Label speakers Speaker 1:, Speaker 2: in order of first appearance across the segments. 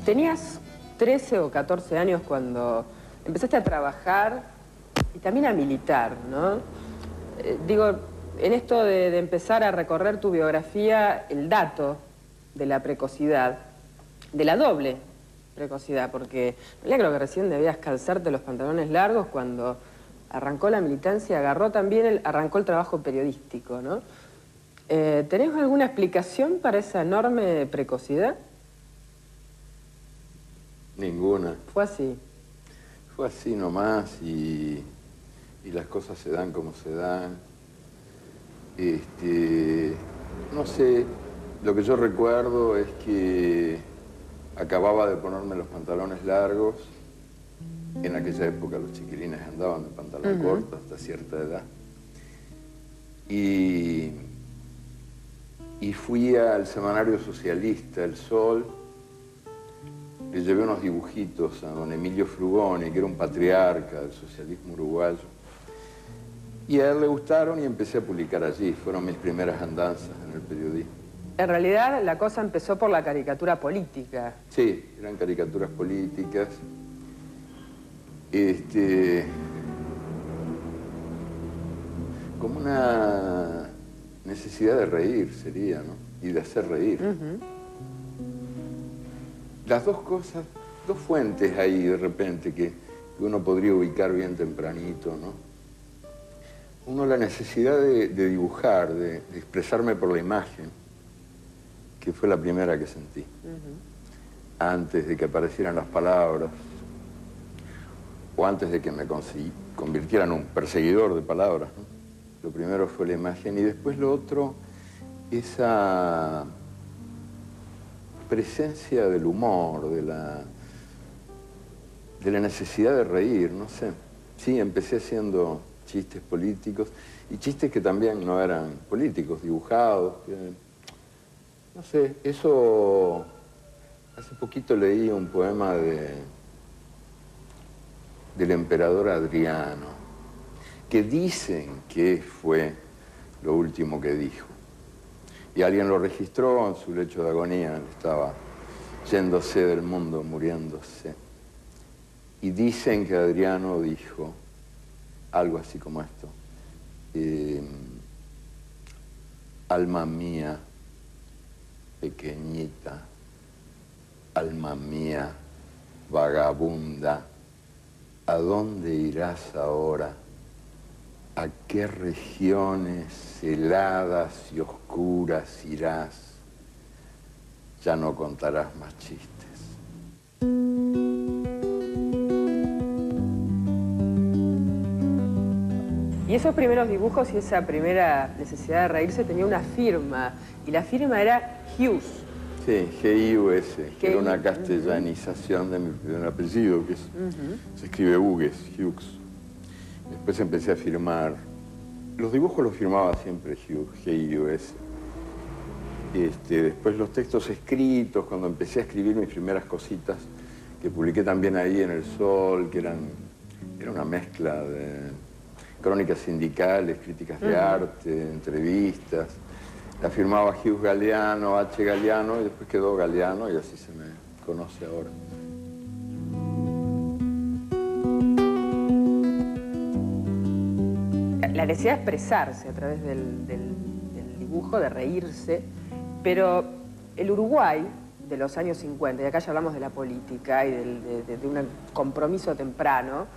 Speaker 1: Tenías 13 o 14 años cuando empezaste a trabajar y también a militar, ¿no? Digo, en esto de empezar a recorrer tu biografía, el dato de la precocidad, de la doble precocidad, porque yo creo que recién debías calzarte los pantalones largos cuando arrancó la militancia, arrancó el trabajo periodístico, ¿no? ¿Tenés alguna explicación para esa enorme precocidad?
Speaker 2: Ninguna.
Speaker 1: Fue así.
Speaker 2: Fue así nomás y las cosas se dan como se dan. No sé, lo que yo recuerdo es que acababa de ponerme los pantalones largos. En aquella época los chiquilines andaban de pantalón corto hasta cierta edad. Y fui al semanario socialista, El Sol. Le llevé unos dibujitos a don Emilio Frugoni, que era un patriarca del socialismo uruguayo. Y a él le gustaron y empecé a publicar allí. Fueron mis primeras andanzas en el periodismo.
Speaker 1: En realidad la cosa empezó por la caricatura política.
Speaker 2: Sí, eran caricaturas políticas. Como una necesidad de reír sería, ¿no? Y de hacer reír. Las dos cosas, dos fuentes ahí de repente que uno podría ubicar bien tempranito, ¿no? Uno, la necesidad de dibujar, de expresarme por la imagen, que fue la primera que sentí, antes de que aparecieran las palabras, o antes de que me convirtiera en un perseguidor de palabras, ¿no? Lo primero fue la imagen y después lo otro, esa presencia del humor, de la necesidad de reír, no sé. Sí, empecé haciendo chistes políticos y chistes que también no eran políticos, dibujados. No sé, eso... Hace poquito leí un poema del emperador Adriano, que dicen que fue lo último que dijo. Y alguien lo registró en su lecho de agonía, él estaba yéndose del mundo, muriéndose. Y dicen que Adriano dijo algo así como esto. Alma mía, pequeñita, alma mía, vagabunda, ¿a dónde irás ahora? ¿A qué regiones heladas y oscuras irás? Ya no contarás más chistes.
Speaker 1: Y esos primeros dibujos y esa primera necesidad de reírse tenía una firma, y la firma era Hughes.
Speaker 2: Sí, G-I-U-S, que era una castellanización de mi primer apellido, que se escribe Hughes, Hughes. Después empecé a firmar. Los dibujos los firmaba siempre Hughes, G-I-U-S. Después los textos escritos, cuando empecé a escribir mis primeras cositas, que publiqué también ahí en El Sol, que era una mezcla de crónicas sindicales, críticas de arte, entrevistas. La firmaba Hughes Galeano, H. Galeano, y después quedó Galeano, y así se me conoce ahora.
Speaker 1: La necesidad de expresarse a través del dibujo, de reírse, pero el Uruguay de los años 50, y acá ya hablamos de la política y de un compromiso temprano,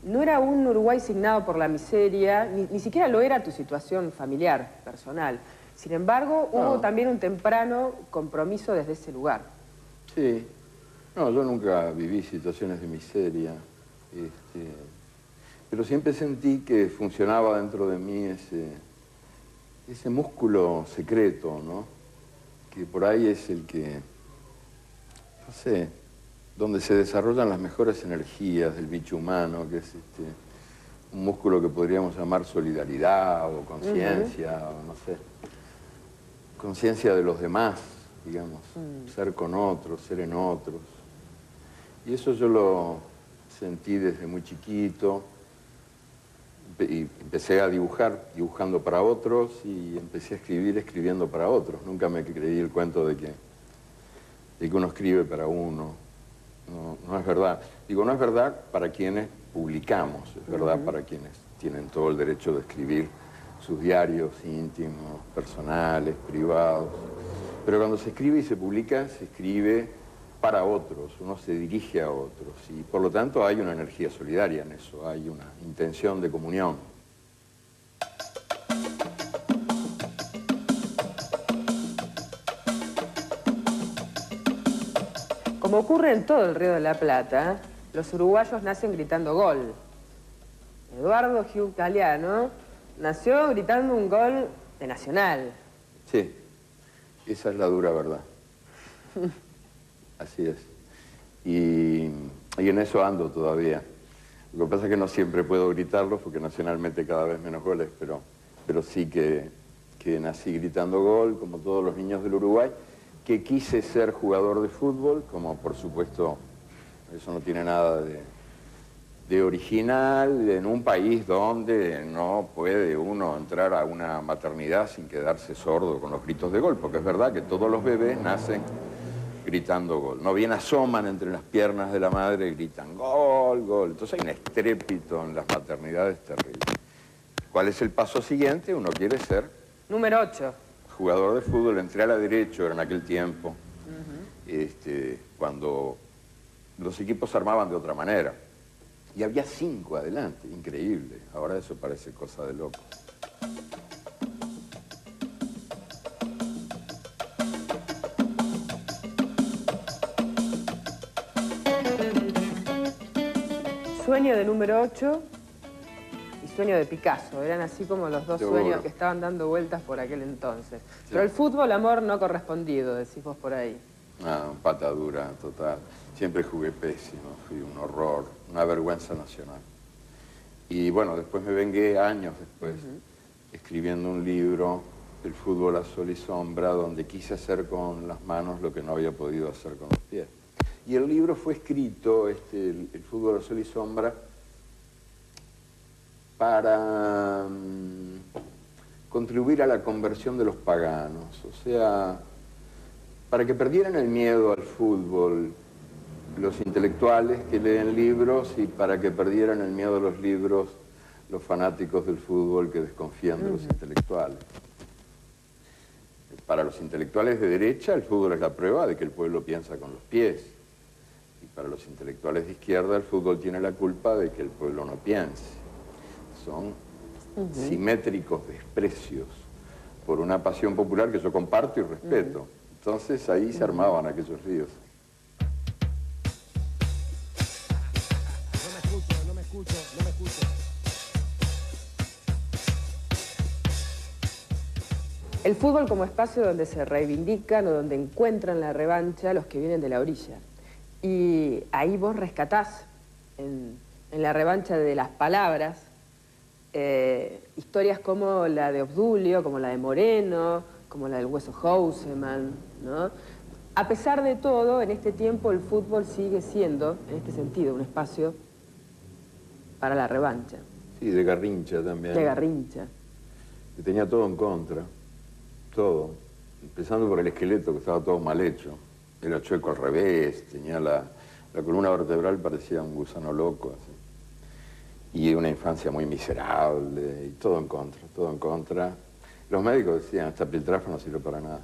Speaker 1: no era un Uruguay signado por la miseria, ni siquiera lo era tu situación familiar, personal. Sin embargo, hubo también un temprano compromiso desde ese lugar.
Speaker 2: Sí. No, yo nunca viví situaciones de miseria. Pero siempre sentí que funcionaba dentro de mí ese músculo secreto, ¿no? Que por ahí es el que, no sé, donde se desarrollan las mejores energías del bicho humano, que es un músculo que podríamos llamar solidaridad o conciencia, o no sé, conciencia de los demás, digamos, ser con otros, ser en otros. Y eso yo lo sentí desde muy chiquito, y empecé a dibujar, dibujando para otros, y empecé a escribir, escribiendo para otros. Nunca me creí el cuento de que de que uno escribe para uno. No es verdad. Digo, no es verdad para quienes publicamos, es verdad para quienes tienen todo el derecho de escribir sus diarios íntimos, personales, privados. Pero cuando se escribe y se publica, se escribe para otros, uno se dirige a otros. Y por lo tanto hay una energía solidaria en eso, hay una intención de comunión.
Speaker 1: Como ocurre en todo el Río de la Plata, los uruguayos nacen gritando gol. Eduardo Hugh Galeano nació gritando un gol de Nacional.
Speaker 2: Sí, esa es la dura verdad. Así es. Y en eso ando todavía. Lo que pasa es que no siempre puedo gritarlo porque Nacional mete cada vez menos goles, pero sí que nací gritando gol, como todos los niños del Uruguay, que quise ser jugador de fútbol, como por supuesto eso no tiene nada de original, en un país donde no puede uno entrar a una maternidad sin quedarse sordo con los gritos de gol, porque es verdad que todos los bebés nacen gritando gol. No bien asoman entre las piernas de la madre y gritan gol, gol. Entonces hay un estrépito en las maternidades terrible. ¿Cuál es el paso siguiente? Uno quiere ser
Speaker 1: Número 8.
Speaker 2: jugador de fútbol. Entré a la derecho, era en aquel tiempo, cuando los equipos se armaban de otra manera. Y había 5 adelante, increíble. Ahora eso parece cosa de loco.
Speaker 1: Sueño de número 8 y sueño de Picasso. Eran así como los dos
Speaker 2: Seguro.
Speaker 1: sueños que estaban dando vueltas por aquel entonces. Sí. Pero el fútbol, amor no correspondido, decís vos por ahí.
Speaker 2: Ah, patadura total. Siempre jugué pésimo, fui un horror, una vergüenza nacional. Y bueno, después me vengué años después, escribiendo un libro, El fútbol a sol y sombra, donde quise hacer con las manos lo que no había podido hacer con los pies. Y el libro fue escrito, el fútbol a sol y sombra, para contribuir a la conversión de los paganos, o sea, para que perdieran el miedo al fútbol los intelectuales que leen libros y para que perdieran el miedo a los libros los fanáticos del fútbol que desconfían de los intelectuales. Para los intelectuales de derecha el fútbol es la prueba de que el pueblo piensa con los pies. Y para los intelectuales de izquierda el fútbol tiene la culpa de que el pueblo no piense. Son simétricos desprecios por una pasión popular que yo comparto y respeto. Entonces ahí se armaban aquellos ríos.
Speaker 3: No me escucho.
Speaker 1: El fútbol como espacio donde se reivindican o donde encuentran la revancha los que vienen de la orilla. Y ahí vos rescatás en la revancha de las palabras historias como la de Obdulio, como la de Moreno, como la del Hueso Houseman, ¿no? A pesar de todo, en este tiempo el fútbol sigue siendo, en este sentido, un espacio para la revancha.
Speaker 2: Sí, de Garrincha también.
Speaker 1: De Garrincha.
Speaker 2: Que tenía todo en contra, todo. Empezando por el esqueleto, que estaba todo mal hecho. Era chueco al revés, tenía la columna vertebral, parecía un gusano loco, así. Y una infancia muy miserable, y todo en contra, todo en contra. Los médicos decían, esta piltrafa no sirve para nada.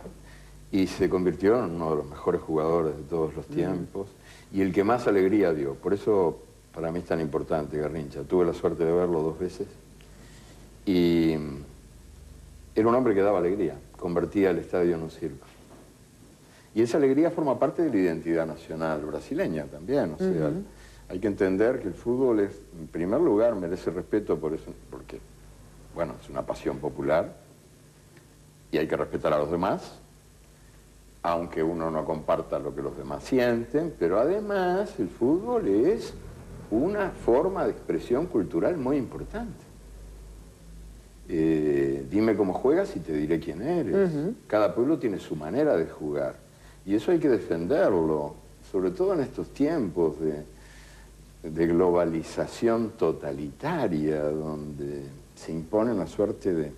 Speaker 2: Y se convirtió en uno de los mejores jugadores de todos los tiempos, y el que más alegría dio. Por eso, para mí es tan importante Garrincha. Tuve la suerte de verlo 2 veces, y era un hombre que daba alegría, convertía el estadio en un circo. Y esa alegría forma parte de la identidad nacional brasileña también, o sea, hay que entender que el fútbol es, en primer lugar, merece respeto por eso, porque, bueno, es una pasión popular y hay que respetar a los demás, aunque uno no comparta lo que los demás sienten, pero además el fútbol es una forma de expresión cultural muy importante. Dime cómo juegas y te diré quién eres. Cada pueblo tiene su manera de jugar y eso hay que defenderlo, sobre todo en estos tiempos de globalización totalitaria, donde se impone una suerte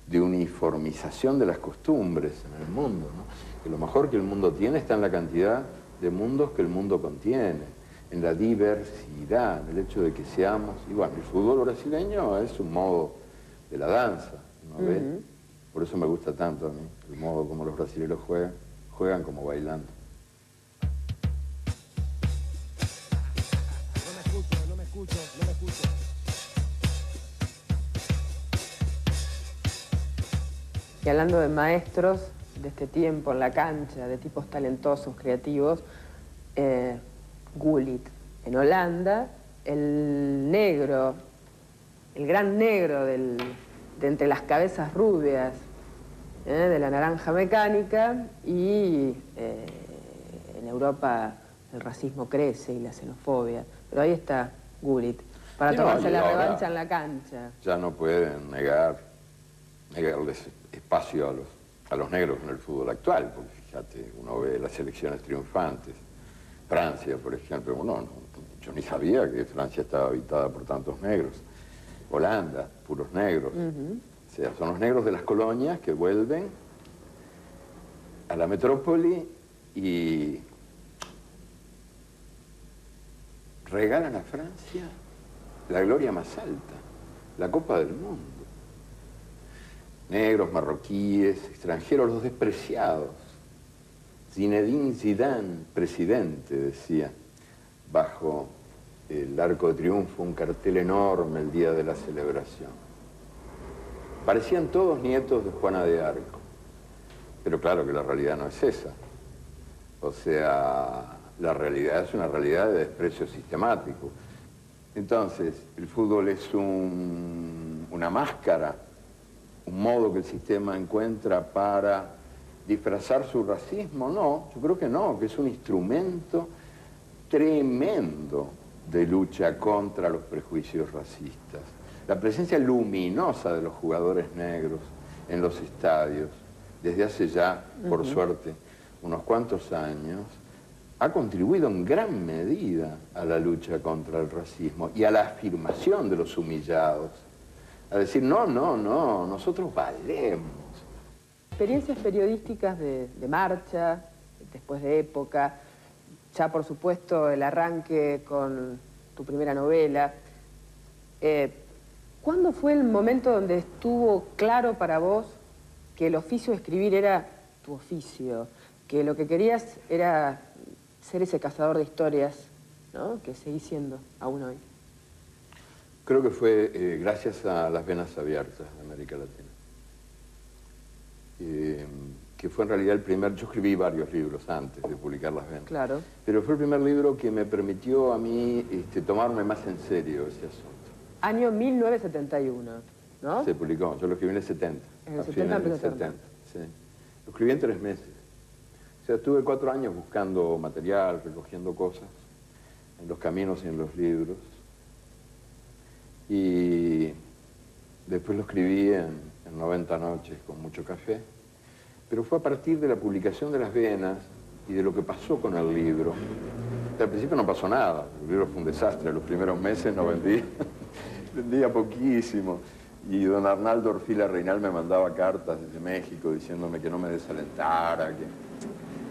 Speaker 2: de uniformización de las costumbres en el mundo, ¿no? Que lo mejor que el mundo tiene está en la cantidad de mundos que el mundo contiene, en la diversidad, en el hecho de que seamos... Y bueno, el fútbol brasileño es un modo de la danza, ¿no ve? Por eso me gusta tanto a mí, el modo como los brasileños juegan como bailando.
Speaker 3: No me escucho.
Speaker 1: Y hablando de maestros de este tiempo en la cancha, de tipos talentosos, creativos, Gullit en Holanda, el negro, el gran negro de entre las cabezas rubias, de la naranja mecánica, y en Europa el racismo crece y la xenofobia. Pero ahí está Gullit, para tomarse la revancha en la cancha.
Speaker 2: Ya no pueden negarles espacio a los negros en el fútbol actual, porque fíjate, uno ve las selecciones triunfantes. Francia, por ejemplo, yo ni sabía que Francia estaba habitada por tantos negros. Holanda, puros negros. O sea, son los negros de las colonias que vuelven a la metrópoli y regalan a Francia la gloria más alta, la Copa del Mundo. Negros, marroquíes, extranjeros, los despreciados. Zinedine Zidane, presidente, decía, bajo el Arco de Triunfo, un cartel enorme el día de la celebración. Parecían todos nietos de Juana de Arco, pero claro que la realidad no es esa. O sea, la realidad es una realidad de desprecio sistemático. Entonces, el fútbol es una máscara, un modo que el sistema encuentra para disfrazar su racismo. No, yo creo que no, que es un instrumento tremendo de lucha contra los prejuicios racistas. La presencia luminosa de los jugadores negros en los estadios, desde hace ya, por suerte, unos cuantos años, ha contribuido en gran medida a la lucha contra el racismo y a la afirmación de los humillados. A decir, no, nosotros valemos.
Speaker 1: Experiencias periodísticas de marcha, después de época, ya por supuesto el arranque con tu primera novela. ¿Cuándo fue el momento donde estuvo claro para vos que el oficio de escribir era tu oficio? Que lo que querías era ser ese cazador de historias, ¿no?, que seguís siendo aún hoy.
Speaker 2: Creo que fue gracias a Las Venas Abiertas de América Latina. Que fue en realidad el primer... Yo escribí varios libros antes de publicar Las Venas.
Speaker 1: Claro.
Speaker 2: Pero fue el primer libro que me permitió a mí tomarme más en serio ese asunto.
Speaker 1: Año 1971, ¿no?
Speaker 2: Se publicó, yo lo escribí en el 70.
Speaker 1: En el 70 empezó a
Speaker 2: 70, sí. Lo escribí en 3 meses. O sea, estuve 4 años buscando material, recogiendo cosas, en los caminos y en los libros. Y después lo escribí en 90 noches con mucho café. Pero fue a partir de la publicación de Las Venas y de lo que pasó con el libro. Al principio no pasó nada, el libro fue un desastre. Los primeros meses no vendía, vendía poquísimo. Y don Arnaldo Orfila Reinal me mandaba cartas desde México diciéndome que no me desalentara,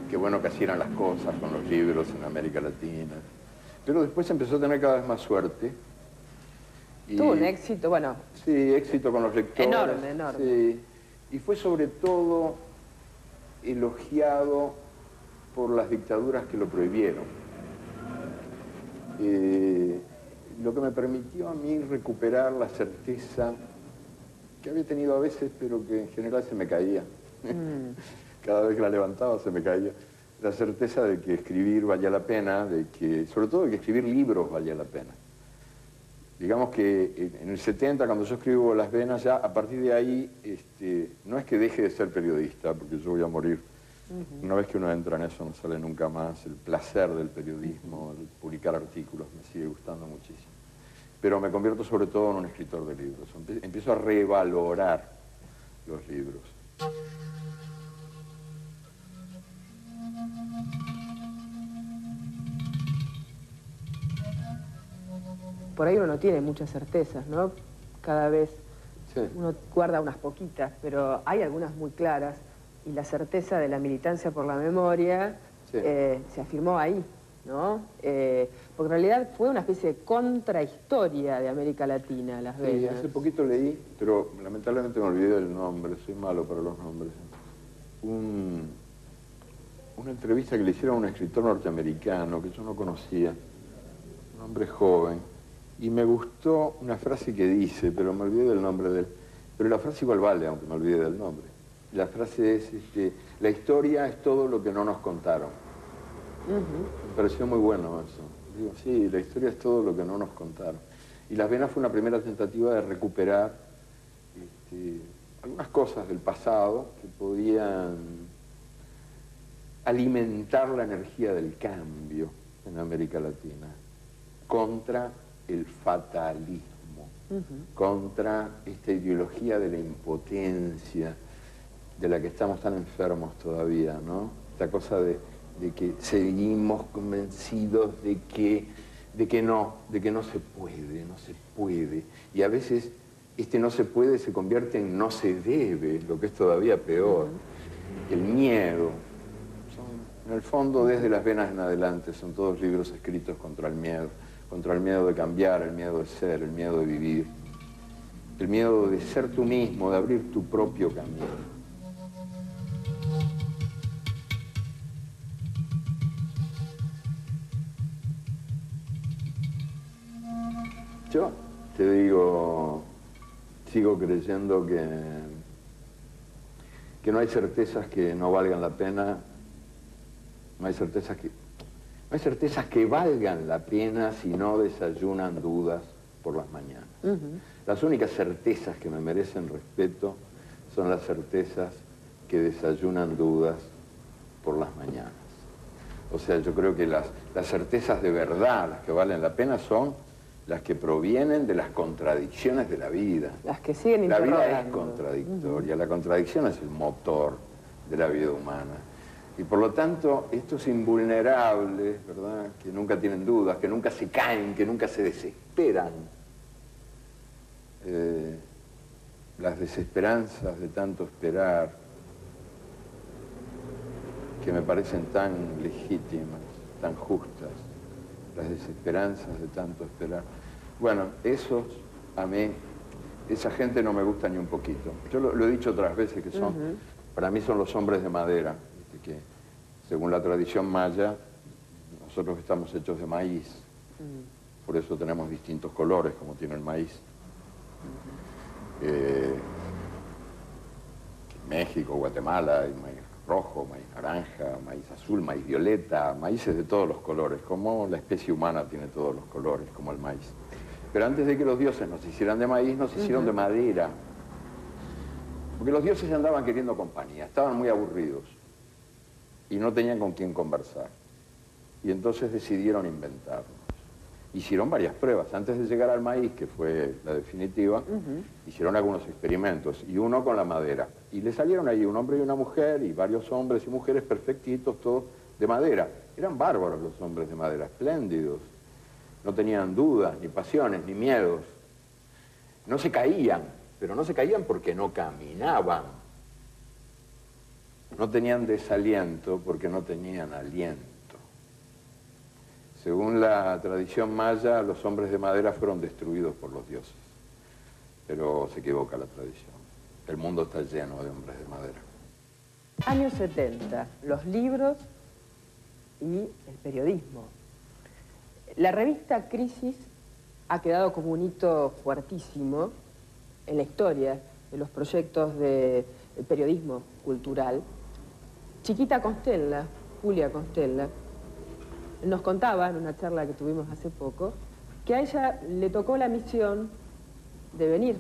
Speaker 2: que bueno que así eran las cosas con los libros en América Latina. Pero después empezó a tener cada vez más suerte.
Speaker 1: Tuvo un éxito, bueno...
Speaker 2: Sí, éxito con los lectores.
Speaker 1: Enorme, enorme.
Speaker 2: Sí. Y fue sobre todo elogiado por las dictaduras que lo prohibieron. Lo que me permitió a mí recuperar la certeza que había tenido a veces, pero que en general se me caía. Cada vez que la levantaba se me caía. La certeza de que escribir valía la pena, sobre todo de que escribir libros valía la pena. Digamos que en el 70, cuando yo escribo Las Venas, ya a partir de ahí, no es que deje de ser periodista, porque yo voy a morir. Una vez que uno entra en eso no sale nunca más. El placer del periodismo, el publicar artículos, me sigue gustando muchísimo. Pero me convierto sobre todo en un escritor de libros. Empiezo a revalorar los libros.
Speaker 1: Por ahí uno no tiene muchas certezas, ¿no? Cada vez
Speaker 2: Sí.
Speaker 1: Uno guarda unas poquitas, pero hay algunas muy claras. Y la certeza de la militancia por la memoria
Speaker 2: Sí.
Speaker 1: se afirmó ahí, ¿no? Porque en realidad fue una especie de contrahistoria de América Latina, Las
Speaker 2: Sí,
Speaker 1: Venas.
Speaker 2: hace poquito leí, pero lamentablemente me olvidé del nombre, soy malo para los nombres. Una entrevista que le hicieron a un escritor norteamericano que yo no conocía, un hombre joven, y me gustó una frase que dice, pero me olvidé del nombre de él. Pero la frase igual vale, aunque me olvide del nombre. La frase es, la historia es todo lo que no nos contaron. Me pareció muy bueno eso. Digo, sí, la historia es todo lo que no nos contaron. Y Las Venas fue una primera tentativa de recuperar algunas cosas del pasado que podían alimentar la energía del cambio en América Latina contra el fatalismo, contra esta ideología de la impotencia de la que estamos tan enfermos todavía, ¿no? Esta cosa de que seguimos convencidos de que no se puede. Y a veces no se puede se convierte en no se debe, lo que es todavía peor. El miedo. En el fondo, desde Las Venas en adelante, son todos libros escritos contra el miedo de cambiar, el miedo de ser, el miedo de vivir, el miedo de ser tú mismo, de abrir tu propio camino. Yo te digo, sigo creyendo que no hay certezas que no valgan la pena, no hay certezas que valgan la pena si no desayunan dudas por las mañanas. Las únicas certezas que me merecen respeto son las certezas que desayunan dudas por las mañanas. O sea, yo creo que las certezas de verdad, las que valen la pena, son las que provienen de las contradicciones de la vida.
Speaker 1: Las que siguen
Speaker 2: interrogando. La vida es
Speaker 1: interrogando.
Speaker 2: contradictoria, la contradicción es el motor de la vida humana. Y por lo tanto, estos invulnerables, ¿verdad?, que nunca tienen dudas, que nunca se caen, que nunca se desesperan, las desesperanzas de tanto esperar, que me parecen tan legítimas, tan justas, las desesperanzas de tanto esperar. Bueno, esos, a mí, esa gente no me gusta ni un poquito. Yo lo he dicho otras veces que son, para mí son los hombres de madera, que según la tradición maya, nosotros estamos hechos de maíz, por eso tenemos distintos colores como tiene el maíz. México, Guatemala, hay maíz rojo, maíz naranja, maíz azul, maíz violeta, maíces de todos los colores, como la especie humana tiene todos los colores, como el maíz. Pero antes de que los dioses nos hicieran de maíz, nos hicieron de madera. Porque los dioses andaban queriendo compañía, estaban muy aburridos y no tenían con quién conversar. Y entonces decidieron inventarnos. Hicieron varias pruebas. Antes de llegar al maíz, que fue la definitiva, hicieron algunos experimentos, y uno con la madera. Y le salieron ahí un hombre y una mujer, y varios hombres y mujeres perfectitos, todos de madera. Eran bárbaros los hombres de madera, espléndidos. No tenían dudas, ni pasiones, ni miedos. No se caían, pero no se caían porque no caminaban. No tenían desaliento porque no tenían aliento. Según la tradición maya, los hombres de madera fueron destruidos por los dioses. Pero se equivoca la tradición. El mundo está lleno de hombres de madera.
Speaker 1: Años 70, los libros y el periodismo. La revista Crisis ha quedado como un hito fuertísimo en la historia de los proyectos de periodismo cultural. Chiquita Constella, Julia Constella, nos contaba en una charla que tuvimos hace poco que a ella le tocó la misión de venir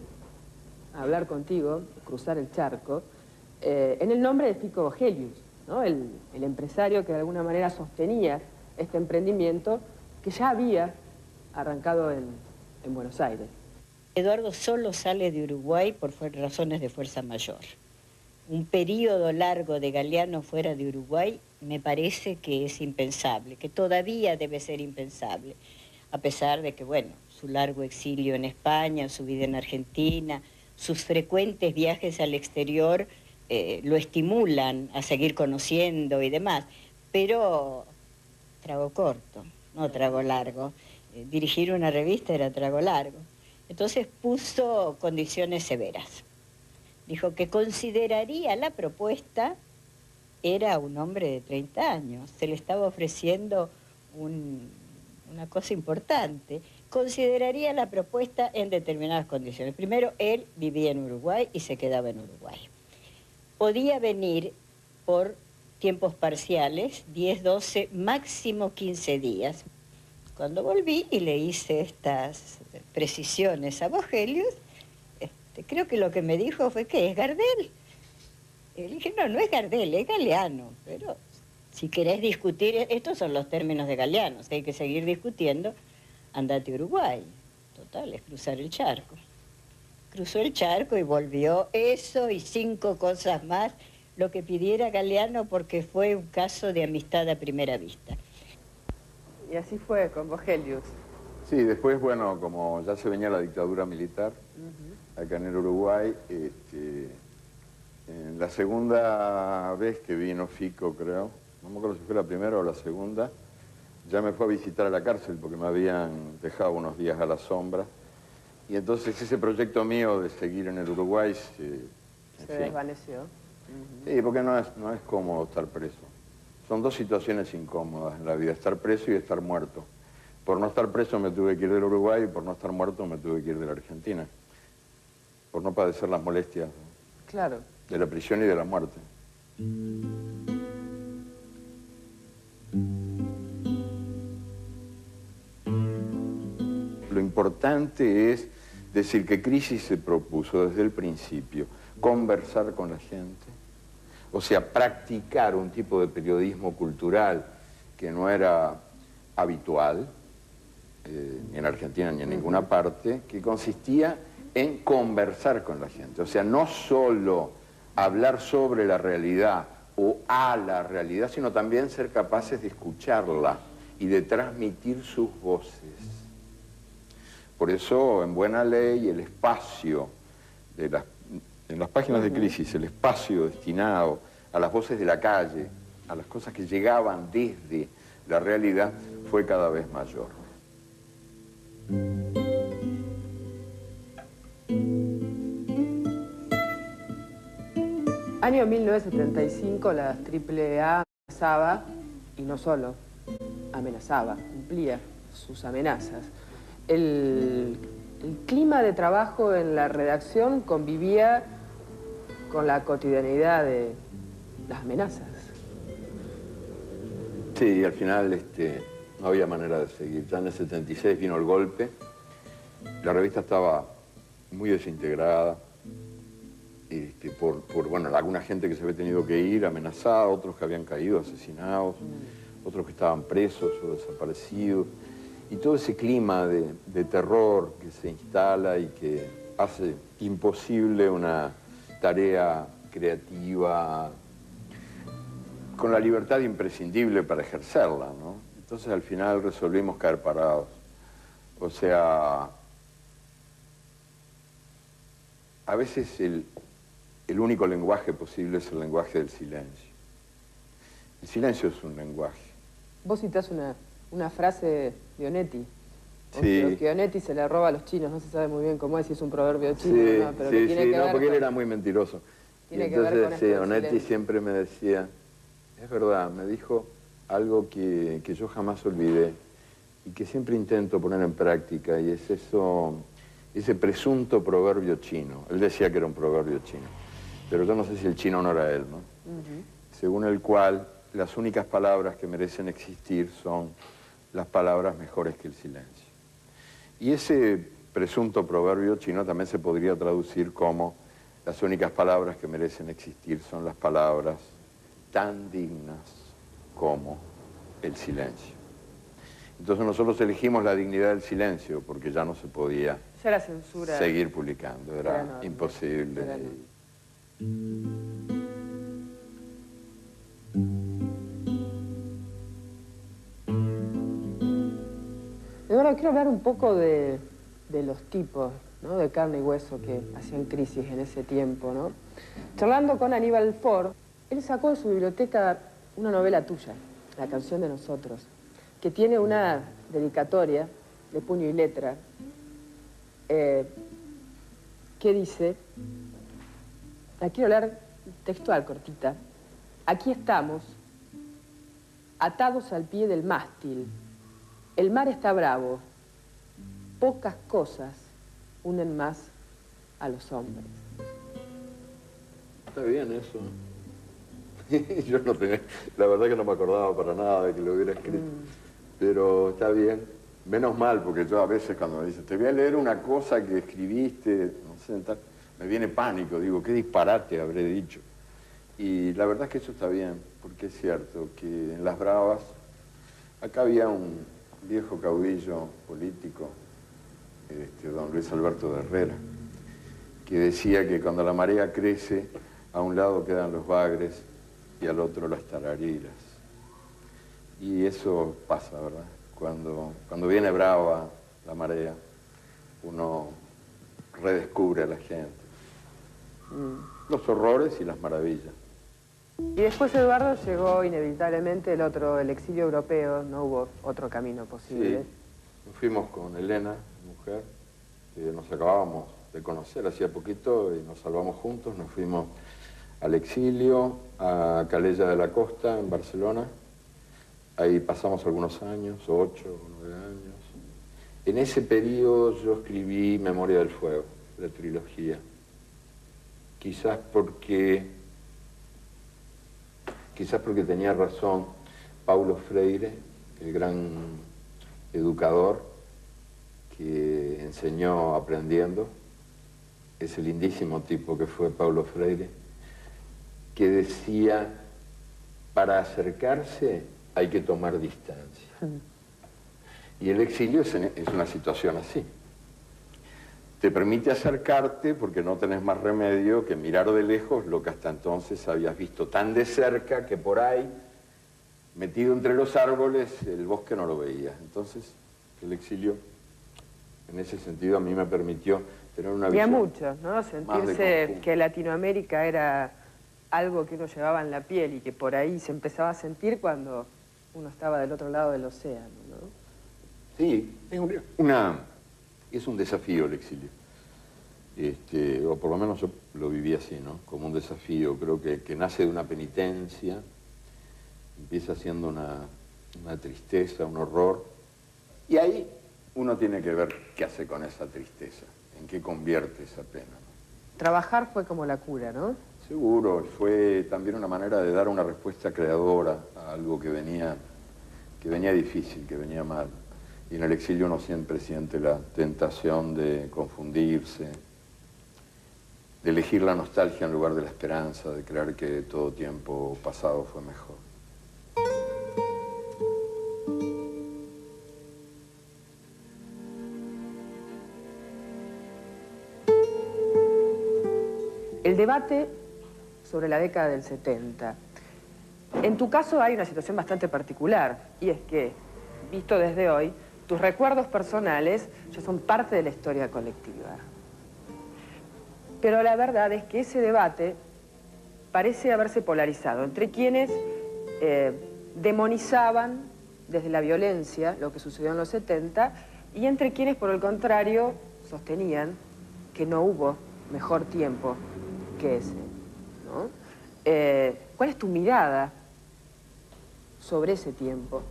Speaker 1: a hablar contigo, cruzar el charco, en el nombre de Fico Vogelius, ¿no? El empresario que de alguna manera sostenía este emprendimiento que ya había arrancado en Buenos Aires.
Speaker 4: Eduardo solo sale de Uruguay por razones de fuerza mayor. Un periodo largo de Galeano fuera de Uruguay me parece que es impensable, que todavía debe ser impensable, a pesar de que, bueno, su largo exilio en España, su vida en Argentina, sus frecuentes viajes al exterior lo estimulan a seguir conociendo y demás, pero trago corto, no trago largo. Dirigir una revista era trago largo. Entonces puso condiciones severas. Dijo que consideraría la propuesta, era un hombre de 30 años, se le estaba ofreciendo una cosa importante, consideraría la propuesta en determinadas condiciones. Primero, él vivía en Uruguay y se quedaba en Uruguay. Podía venir por tiempos parciales, 10, 12, máximo 15 días. Cuando volví y le hice estas precisiones a Vogelius, creo que lo que me dijo fue que es Gardel. Y le dije, no, no es Gardel, es Galeano. Pero si querés discutir, estos son los términos de Galeano, si hay que seguir discutiendo, andate a Uruguay. Total, es cruzar el charco. Cruzó el charco y volvió eso y 5 cosas más, lo que pidiera Galeano, porque fue un caso de amistad a primera vista.
Speaker 1: Y así fue con Vogelius.
Speaker 2: Sí, después, bueno, como ya se venía la dictadura militar, acá en el Uruguay, en la segunda vez que vino Fico, creo, no me acuerdo si fue la primera o la segunda, ya me fue a visitar a la cárcel porque me habían dejado unos días a la sombra. Y entonces ese proyecto mío de seguir en el Uruguay
Speaker 1: se desvaneció.
Speaker 2: Sí, porque no es cómodo estar preso. Son dos situaciones incómodas en la vida, estar preso y estar muerto. Por no estar preso me tuve que ir del Uruguay y por no estar muerto me tuve que ir de la Argentina. Por no padecer las molestias,
Speaker 1: claro,
Speaker 2: de la prisión y de la muerte. Lo importante es decir que Crisis se propuso desde el principio conversar con la gente, o sea, practicar un tipo de periodismo cultural que no era habitual ni en Argentina ni en ninguna parte, que consistía en conversar con la gente. O sea, no solo hablar sobre la realidad o a la realidad, sino también ser capaces de escucharla y de transmitir sus voces. Por eso, en Buena Ley, el espacio en las páginas de Crisis, el espacio destinado a las voces de la calle, a las cosas que llegaban desde la realidad, fue cada vez mayor.
Speaker 1: Año 1975, la AAA amenazaba, y no solo amenazaba, cumplía sus amenazas. El clima de trabajo en la redacción convivía con la cotidianidad de las amenazas.
Speaker 2: Sí, al final no había manera de seguir. Ya en el 76 vino el golpe, la revista estaba muy desintegrada, bueno, alguna gente que se había tenido que ir amenazada, otros que habían caído asesinados, otros que estaban presos o desaparecidos. Y todo ese clima de terror que se instala y que hace imposible una tarea creativa con la libertad imprescindible para ejercerla, ¿no? Entonces al final resolvimos caer parados. O sea, a veces el único lenguaje posible es el lenguaje del silencio. El silencio es un lenguaje.
Speaker 1: Vos citás una frase de Onetti.
Speaker 2: Sí.
Speaker 1: Que Onetti se le roba a los chinos, no se sabe muy bien cómo es, si es un proverbio chino,
Speaker 2: Sí,
Speaker 1: ¿no? Pero
Speaker 2: sí,
Speaker 1: que tiene que ver
Speaker 2: porque
Speaker 1: con,
Speaker 2: él era muy mentiroso.
Speaker 1: Tiene
Speaker 2: y
Speaker 1: que ver
Speaker 2: entonces,
Speaker 1: con esto del
Speaker 2: Onetti
Speaker 1: silencio.
Speaker 2: siempre me decía, es verdad, me dijo algo que yo jamás olvidé y que siempre intento poner en práctica, y es eso, ese presunto proverbio chino. Él decía que era un proverbio chino, pero yo no sé si el chino no era él, ¿no? Según el cual las únicas palabras que merecen existir son las palabras mejores que el silencio. Y ese presunto proverbio chino también se podría traducir como las únicas palabras que merecen existir son las palabras tan dignas como el silencio. Entonces nosotros elegimos la dignidad del silencio porque ya no se podía
Speaker 1: Ya la censura
Speaker 2: seguir publicando, era
Speaker 1: enorme,
Speaker 2: imposible.
Speaker 1: era enorme. Eduardo, quiero hablar un poco de los tipos ¿no? De carne y hueso que hacían crisis en ese tiempo, ¿no? Charlando con Aníbal Ford, él sacó de su biblioteca una novela tuya, La canción de nosotros, que tiene una dedicatoria de puño y letra que dice, la quiero leer textual, cortita: aquí estamos, atados al pie del mástil. El mar está bravo. Pocas cosas unen más a los hombres.
Speaker 2: Está bien eso. Yo no tenía, la verdad que no me acordaba para nada de que lo hubiera escrito. Pero está bien. Menos mal, porque yo a veces cuando me dicen, te voy a leer una cosa que escribiste, no sé, tal, me viene pánico, digo, qué disparate habré dicho. Y la verdad es que eso está bien, porque es cierto que en Las Bravas, acá había un viejo caudillo político, don Luis Alberto de Herrera, que decía que cuando la marea crece, a un lado quedan los bagres y al otro las tarareras. Y eso pasa, ¿verdad? Cuando viene brava la marea, uno redescubre a la gente. Los horrores y las maravillas.
Speaker 1: Y después, Eduardo, llegó inevitablemente el exilio europeo, no hubo otro camino posible.
Speaker 2: Sí, nos fuimos con Elena, mi mujer, que nos acabábamos de conocer hacía poquito y nos salvamos juntos. Nos fuimos al exilio, a Calella de la Costa, en Barcelona. Ahí pasamos algunos años, 8 o 9 años. En ese periodo yo escribí Memoria del Fuego, la trilogía. Quizás porque tenía razón Paulo Freire, el gran educador que enseñó aprendiendo, ese lindísimo tipo que fue Paulo Freire, que decía, para acercarse hay que tomar distancia. Y el exilio es una situación así. Te permite acercarte porque no tenés más remedio que mirar de lejos lo que hasta entonces habías visto tan de cerca que por ahí, metido entre los árboles, el bosque no lo veías. Entonces, el exilio, en ese sentido, a mí me permitió tener una visión.
Speaker 1: Y a muchos, ¿no? Sentirse que Latinoamérica era algo que uno llevaba en la piel y que por ahí se empezaba a sentir cuando uno estaba del otro lado del océano, ¿no?
Speaker 2: Sí, es un desafío el exilio. O por lo menos yo lo viví así, ¿no? Como un desafío. Creo que nace de una penitencia, empieza siendo una tristeza, un horror. Y ahí uno tiene que ver qué hace con esa tristeza, en qué convierte esa pena, ¿no?
Speaker 1: Trabajar fue como la cura, ¿no?
Speaker 2: Seguro, fue también una manera de dar una respuesta creadora a algo que venía difícil, que venía mal. Y en el exilio uno siempre siente la tentación de confundirse, de elegir la nostalgia en lugar de la esperanza, de creer que todo tiempo pasado fue mejor.
Speaker 1: El debate sobre la década del 70. En tu caso hay una situación bastante particular, y es que, visto desde hoy, tus recuerdos personales ya son parte de la historia colectiva. Pero la verdad es que ese debate parece haberse polarizado entre quienes demonizaban desde la violencia lo que sucedió en los 70 y entre quienes, por el contrario, sostenían que no hubo mejor tiempo que ese, ¿no? ¿Cuál es tu mirada sobre ese tiempo?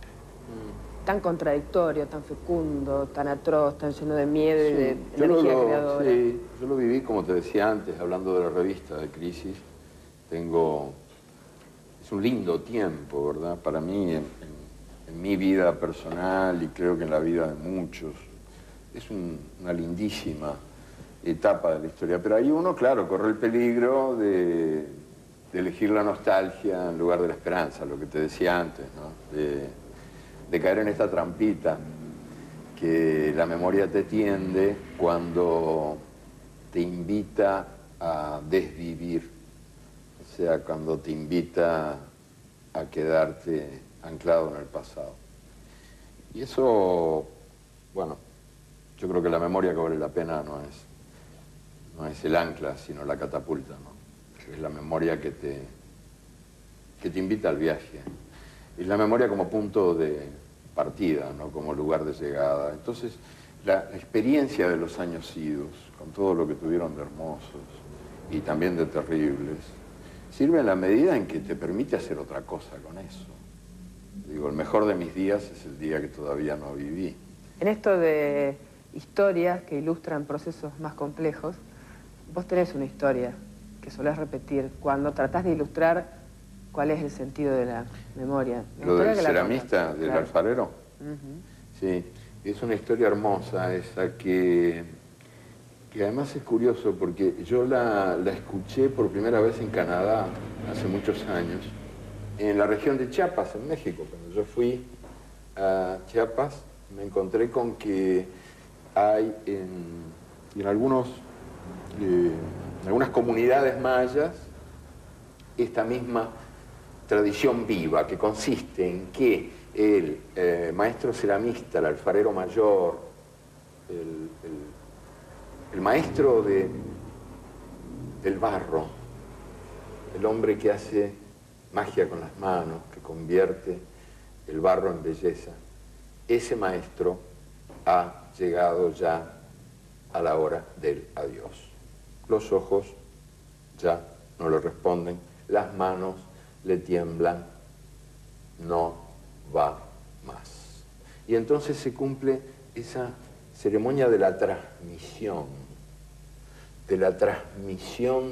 Speaker 1: Tan contradictorio, tan fecundo, tan atroz, tan lleno de miedo y de energía creadora.
Speaker 2: Sí, yo lo viví, como te decía antes, hablando de la revista de Crisis. Es un lindo tiempo, ¿verdad? Para mí, en mi vida personal y creo que en la vida de muchos, es una lindísima etapa de la historia. Pero ahí uno, claro, corre el peligro de elegir la nostalgia en lugar de la esperanza, lo que te decía antes, ¿no? De caer en esta trampita que la memoria te tiende cuando te invita a desvivir, o sea, cuando te invita a quedarte anclado en el pasado. Y eso, bueno, yo creo que la memoria que vale la pena no es el ancla, sino la catapulta, ¿no? Es la memoria que te invita al viaje. Es la memoria como punto de partida, ¿no? Como lugar de llegada. Entonces, la experiencia de los años idos, con todo lo que tuvieron de hermosos y también de terribles, sirve en la medida en que te permite hacer otra cosa con eso. Digo, el mejor de mis días es el día que todavía no viví.
Speaker 1: En esto de historias que ilustran procesos más complejos, vos tenés una historia que solés repetir cuando tratás de ilustrar cuál es el sentido de la memoria.
Speaker 2: Lo del ceramista, del
Speaker 1: claro.
Speaker 2: alfarero. Sí, es una historia hermosa esa que además es curioso porque yo la escuché por primera vez en Canadá hace muchos años, en la región de Chiapas, en México. Cuando yo fui a Chiapas me encontré con que hay en algunas comunidades mayas esta misma tradición viva que consiste en que el maestro ceramista, el alfarero mayor, el maestro del barro, el hombre que hace magia con las manos, que convierte el barro en belleza, ese maestro ha llegado ya a la hora del adiós. Los ojos ya no le responden, las manos le tiemblan, no va más. Y entonces se cumple esa ceremonia de la transmisión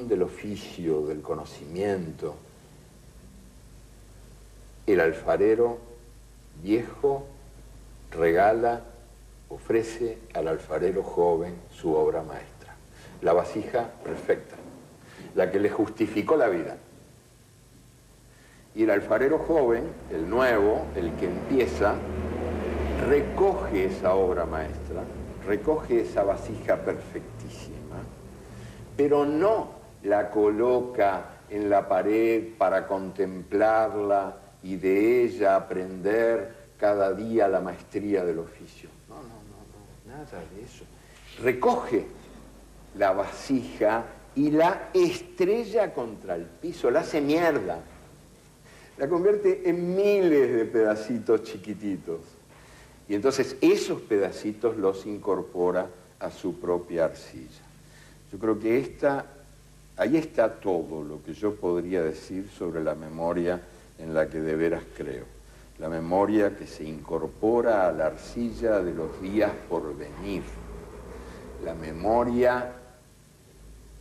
Speaker 2: del oficio, del conocimiento. El alfarero viejo regala, ofrece al alfarero joven su obra maestra, la vasija perfecta, la que le justificó la vida. Y el alfarero joven, el nuevo, el que empieza, recoge esa obra maestra, recoge esa vasija perfectísima, pero no la coloca en la pared para contemplarla y de ella aprender cada día la maestría del oficio. No, nada de eso. Recoge la vasija y la estrella contra el piso, la hace mierda. La convierte en miles de pedacitos chiquititos. Y entonces esos pedacitos los incorpora a su propia arcilla. Yo creo que ahí está todo lo que yo podría decir sobre la memoria en la que de veras creo. La memoria que se incorpora a la arcilla de los días por venir. La memoria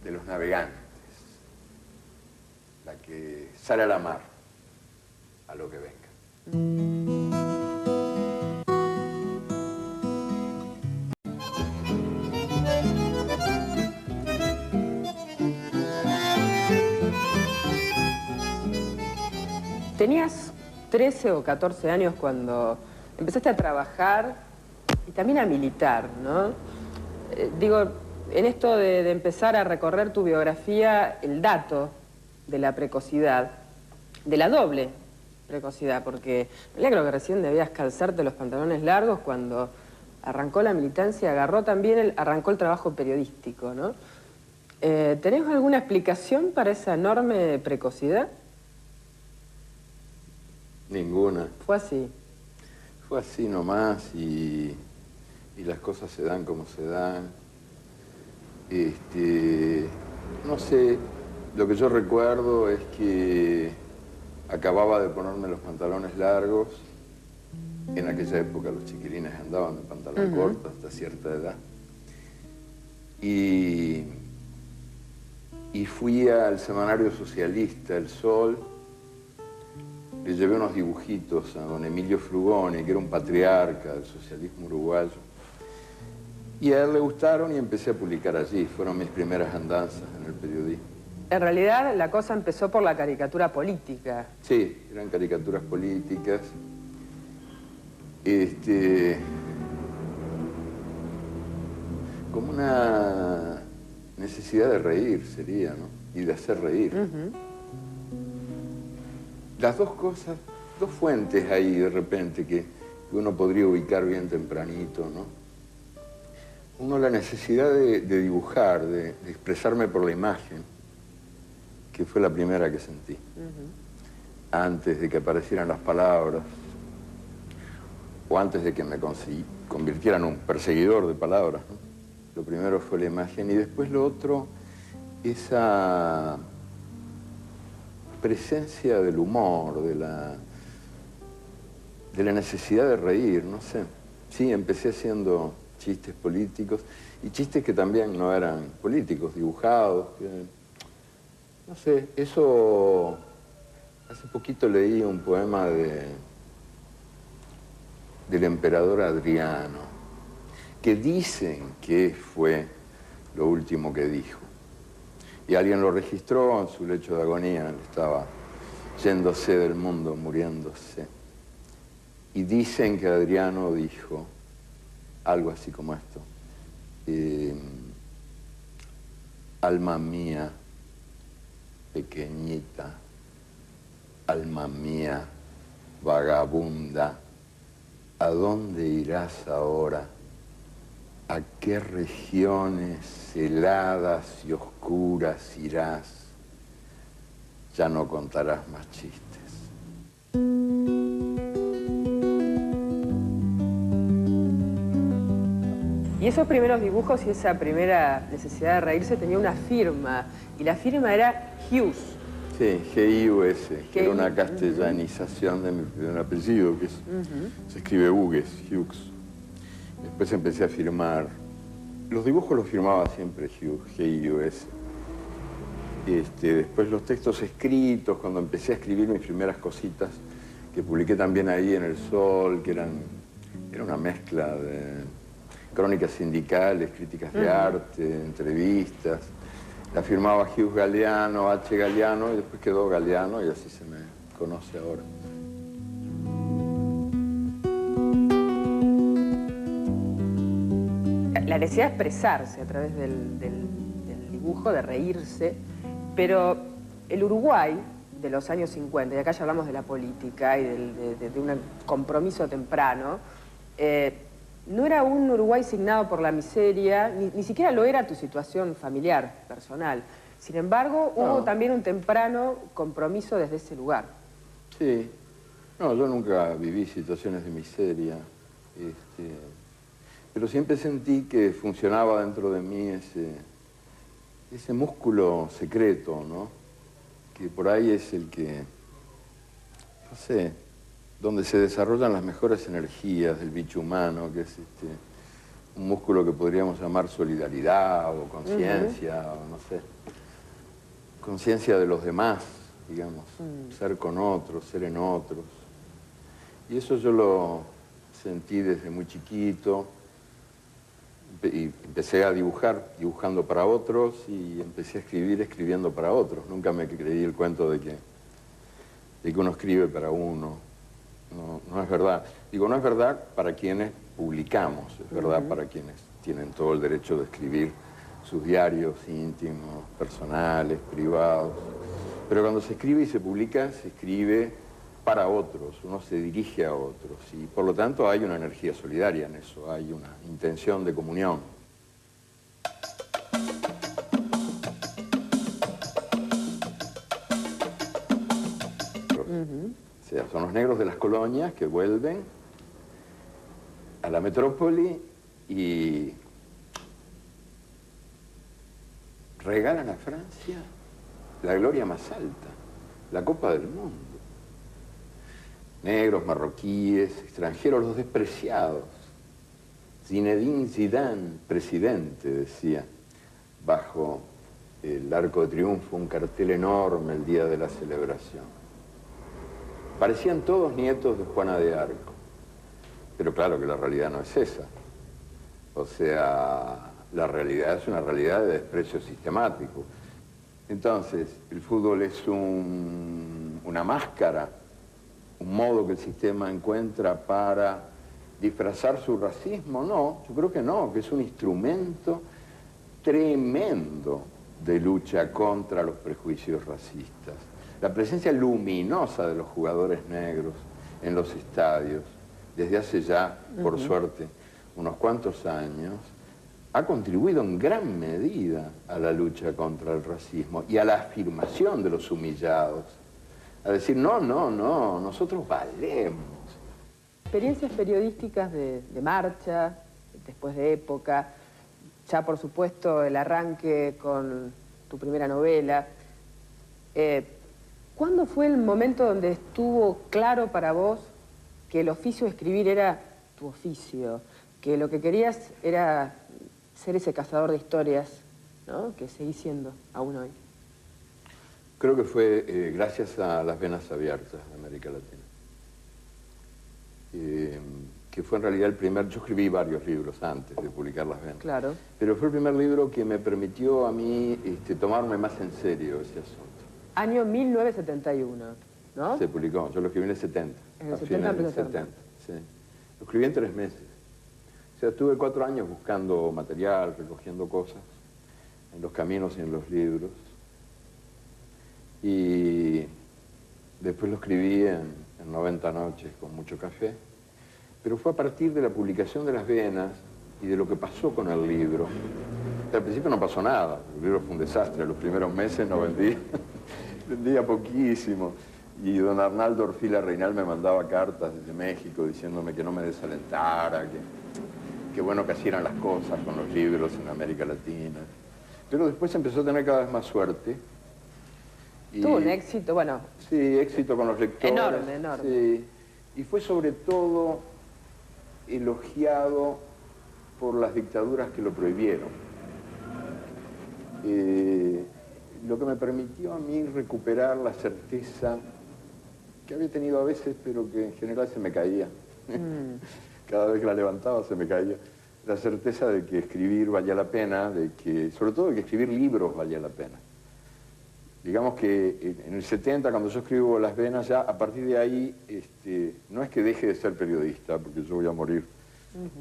Speaker 2: de los navegantes. La que sale a la mar, a lo que venga.
Speaker 1: Tenías 13 o 14 años cuando empezaste a trabajar y también a militar, ¿no? Digo, en esto de empezar a recorrer tu biografía, el dato de la precocidad, de la doble precocidad, porque en realidad creo que recién debías calzarte los pantalones largos cuando arrancó la militancia, arrancó el trabajo periodístico, ¿no? ¿Tenés alguna explicación para esa enorme precocidad?
Speaker 2: Ninguna.
Speaker 1: Fue así.
Speaker 2: Fue así nomás y las cosas se dan como se dan. No sé, lo que yo recuerdo es que acababa de ponerme los pantalones largos. En aquella época los chiquilines andaban de pantalón corto hasta cierta edad. Y fui al semanario socialista, El Sol. Le llevé unos dibujitos a don Emilio Frugoni, que era un patriarca del socialismo uruguayo. Y a él le gustaron y empecé a publicar allí. Fueron mis primeras andanzas en el periodismo.
Speaker 1: En realidad la cosa empezó por la caricatura política.
Speaker 2: Sí, eran caricaturas políticas. Como una necesidad de reír sería, ¿no? Y de hacer reír. Las dos cosas, dos fuentes ahí de repente que uno podría ubicar bien tempranito, ¿no? Uno, la necesidad de dibujar, de expresarme por la imagen, que fue la primera que sentí. Antes de que aparecieran las palabras, o antes de que me convirtiera en un perseguidor de palabras, ¿no? Lo primero fue la imagen y después lo otro, esa presencia del humor, de la necesidad de reír, no sé. Sí, empecé haciendo chistes políticos y chistes que también no eran políticos, dibujados. No sé, eso... Hace poquito leí un poema del emperador Adriano, que dicen que fue lo último que dijo. Y alguien lo registró en su lecho de agonía, él estaba yéndose del mundo, muriéndose. Y dicen que Adriano dijo algo así como esto. Alma mía, pequeñita, alma mía, vagabunda, ¿a dónde irás ahora? ¿A qué regiones heladas y oscuras irás? Ya no contarás más chistes.
Speaker 1: Y esos primeros dibujos y esa primera necesidad de reírse tenía una firma, y la firma era Hughes.
Speaker 2: Sí, G-I-U-S, que era una castellanización de mi primer apellido, que se escribe Hughes, Hughes. Después empecé a firmar. Los dibujos los firmaba siempre Hughes, G-I-U-S. Después los textos escritos, cuando empecé a escribir mis primeras cositas, que publiqué también ahí en El Sol, que era una mezcla de crónicas sindicales, críticas de arte, entrevistas. La firmaba Hughes Galeano, H. Galeano, y después quedó Galeano, y así se me conoce ahora.
Speaker 1: La necesidad de expresarse a través del dibujo, de reírse, pero el Uruguay de los años 50, y acá ya hablamos de la política y de un compromiso temprano, no era un Uruguay signado por la miseria, ni siquiera lo era tu situación familiar, personal. Sin embargo, hubo también un temprano compromiso desde ese lugar.
Speaker 2: Sí. No, yo nunca viví situaciones de miseria, pero siempre sentí que funcionaba dentro de mí ese músculo secreto, ¿no? Que por ahí es el que, no sé, donde se desarrollan las mejores energías del bicho humano, que es un músculo que podríamos llamar solidaridad o conciencia, o no sé, conciencia de los demás, digamos, ser con otros, ser en otros. Y eso yo lo sentí desde muy chiquito, y empecé a dibujar, dibujando para otros, y empecé a escribir, escribiendo para otros. Nunca me creí el cuento de que uno escribe para uno. No es verdad. Digo, no es verdad para quienes publicamos, es verdad para quienes tienen todo el derecho de escribir sus diarios íntimos, personales, privados. Pero cuando se escribe y se publica, se escribe para otros, uno se dirige a otros. Y por lo tanto hay una energía solidaria en eso, hay una intención de comunión. O sea, son los negros de las colonias que vuelven a la metrópoli y regalan a Francia la gloria más alta, la Copa del Mundo. Negros, marroquíes, extranjeros, los despreciados. Zinedine Zidane, presidente, decía, bajo el Arco de Triunfo, un cartel enorme el día de la celebración. Parecían todos nietos de Juana de Arco. Pero claro que la realidad no es esa. O sea, la realidad es una realidad de desprecio sistemático. Entonces, el fútbol es una máscara, un modo que el sistema encuentra para disfrazar su racismo. No, yo creo que no, que es un instrumento tremendo de lucha contra los prejuicios racistas. La presencia luminosa de los jugadores negros en los estadios, desde hace ya, por suerte, unos cuantos años, ha contribuido en gran medida a la lucha contra el racismo y a la afirmación de los humillados. A decir, no, no, no, nosotros valemos.
Speaker 1: Experiencias periodísticas de marcha, después de Época, ya por supuesto el arranque con tu primera novela. ¿Cuándo fue el momento donde estuvo claro para vos que el oficio de escribir era tu oficio? Que lo que querías era ser ese cazador de historias, ¿no? Que seguís siendo aún hoy.
Speaker 2: Creo que fue gracias a Las Venas Abiertas de América Latina. Que fue en realidad el primer... Yo escribí varios libros antes de publicar Las Venas.
Speaker 1: Claro.
Speaker 2: Pero fue el primer libro que me permitió a mí tomarme más en serio ese asunto.
Speaker 1: Año 1971, ¿no?
Speaker 2: Se publicó, yo lo escribí en el 70.
Speaker 1: En el
Speaker 2: a
Speaker 1: 70
Speaker 2: finales del
Speaker 1: empezó.
Speaker 2: 70, sí. Lo escribí en 3 meses. O sea, estuve 4 años buscando material, recogiendo cosas, en los caminos y en los libros. Y después lo escribí en 90 noches con mucho café. Pero fue a partir de la publicación de Las Venas y de lo que pasó con el libro. O sea, al principio no pasó nada, el libro fue un desastre. Los primeros meses no vendía, vendía poquísimo. Y don Arnaldo Orfila Reinal me mandaba cartas desde México diciéndome que no me desalentara, que bueno que así eran las cosas con los libros en América Latina. Pero después empezó a tener cada vez más suerte. Y,
Speaker 1: tuvo un éxito, bueno...
Speaker 2: Sí, éxito con los lectores.
Speaker 1: Enorme, enorme.
Speaker 2: Sí, y fue sobre todo elogiado por las dictaduras que lo prohibieron. Lo que me permitió a mí recuperar la certeza que había tenido a veces, pero que en general se me caía. Cada vez que la levantaba se me caía. La certeza de que escribir valía la pena, sobre todo de que escribir libros valía la pena. Digamos que en el 70, cuando yo escribo Las Venas, ya a partir de ahí, no es que deje de ser periodista, porque yo voy a morir.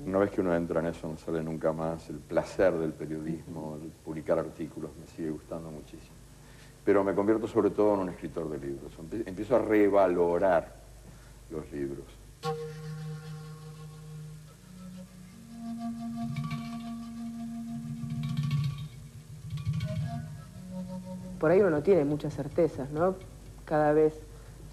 Speaker 2: Una vez que uno entra en eso no sale nunca más. El placer del periodismo, el publicar artículos, me sigue gustando muchísimo. Pero me convierto sobre todo en un escritor de libros. Empiezo a revalorar los libros.
Speaker 1: Por ahí uno no tiene muchas certezas, ¿no? Cada vez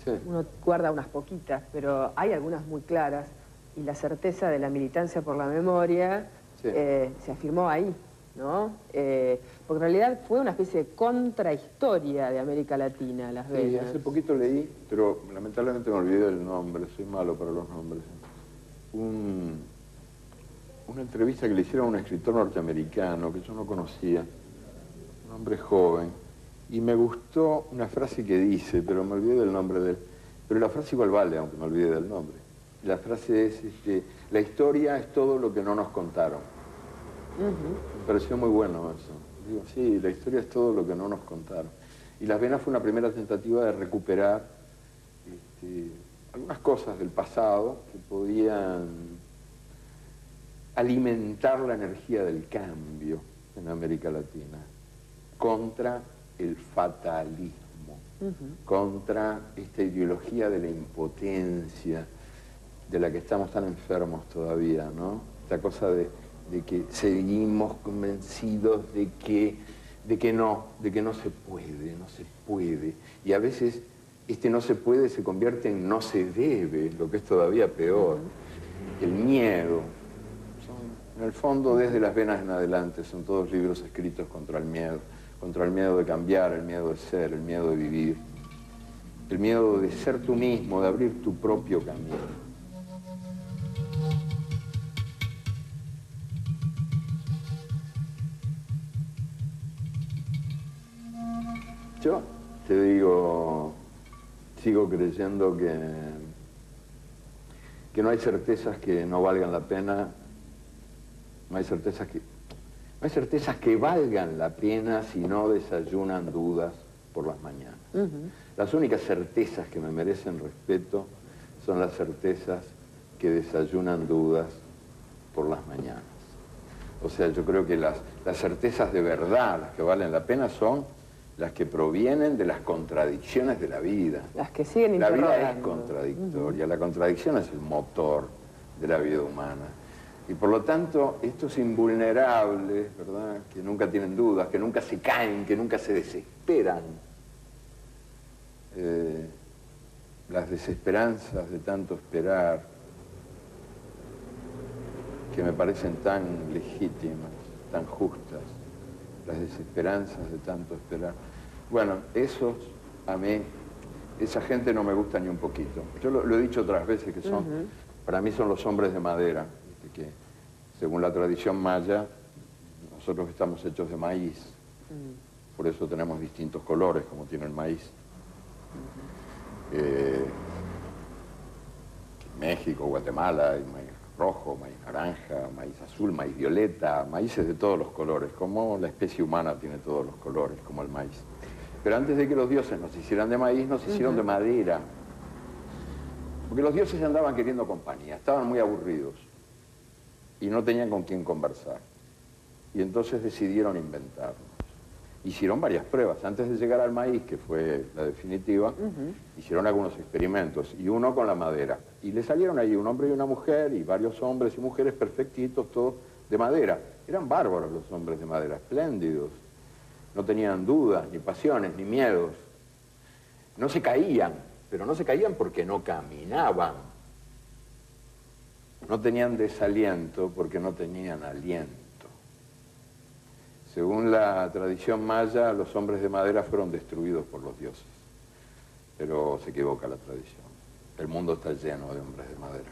Speaker 2: Sí.
Speaker 1: uno guarda unas poquitas, pero hay algunas muy claras. Y la certeza de la militancia por la memoria
Speaker 2: Sí.
Speaker 1: se afirmó ahí, ¿no? Porque en realidad fue una especie de contrahistoria de América Latina, Las
Speaker 2: Sí,
Speaker 1: Venas.
Speaker 2: hace poquito leí, pero lamentablemente me olvidé del nombre, soy malo para los nombres. Una entrevista que le hicieron a un escritor norteamericano que yo no conocía, un hombre joven, y me gustó una frase que dice, pero me olvidé del nombre de él. Pero la frase igual vale, aunque me olvide del nombre. La frase es, la historia es todo lo que no nos contaron. Me pareció muy bueno eso. Digo, sí, la historia es todo lo que no nos contaron. Y Las Venas fue una primera tentativa de recuperar algunas cosas del pasado que podían alimentar la energía del cambio en América Latina contra el fatalismo, contra esta ideología de la impotencia de la que estamos tan enfermos todavía, ¿no? Esta cosa de que seguimos convencidos de que no se puede. Y a veces no se puede se convierte en no se debe, lo que es todavía peor. El miedo. En el fondo, desde Las Venas en adelante, son todos libros escritos contra el miedo de cambiar, el miedo de ser, el miedo de vivir, el miedo de ser tú mismo, de abrir tu propio camino. Yo te digo, sigo creyendo que no hay certezas que no valgan la pena, no hay certezas que valgan la pena si no desayunan dudas por las mañanas. Las únicas certezas que me merecen respeto son las certezas que desayunan dudas por las mañanas. O sea, yo creo que las certezas de verdad, las que valen la pena, son las que provienen de las contradicciones de la vida.
Speaker 1: Las que siguen
Speaker 2: La vida
Speaker 1: interrogando.
Speaker 2: es contradictoria, la contradicción es el motor de la vida humana. Y por lo tanto, estos invulnerables, ¿verdad?, que nunca tienen dudas, que nunca se caen, que nunca se desesperan, las desesperanzas de tanto esperar, que me parecen tan legítimas, tan justas, las desesperanzas de tanto esperar. Bueno, esos, a mí, esa gente no me gusta ni un poquito. Yo lo he dicho otras veces, que son, para mí son los hombres de madera, que según la tradición maya, nosotros estamos hechos de maíz, por eso tenemos distintos colores, como tiene el maíz. México, Guatemala, hay maíz rojo, maíz naranja, maíz azul, maíz violeta, maíces de todos los colores, como la especie humana tiene todos los colores, como el maíz. Pero antes de que los dioses nos hicieran de maíz, nos hicieron de madera. Porque los dioses andaban queriendo compañía, estaban muy aburridos y no tenían con quién conversar. Y entonces decidieron inventarnos. Hicieron varias pruebas. Antes de llegar al maíz, que fue la definitiva, hicieron algunos experimentos, y uno con la madera. Y le salieron ahí un hombre y una mujer, y varios hombres y mujeres perfectitos, todos de madera. Eran bárbaros los hombres de madera, espléndidos. No tenían dudas, ni pasiones, ni miedos. No se caían, pero no se caían porque no caminaban. No tenían desaliento porque no tenían aliento. Según la tradición maya, los hombres de madera fueron destruidos por los dioses. Pero se equivoca la tradición. El mundo está lleno de hombres de madera.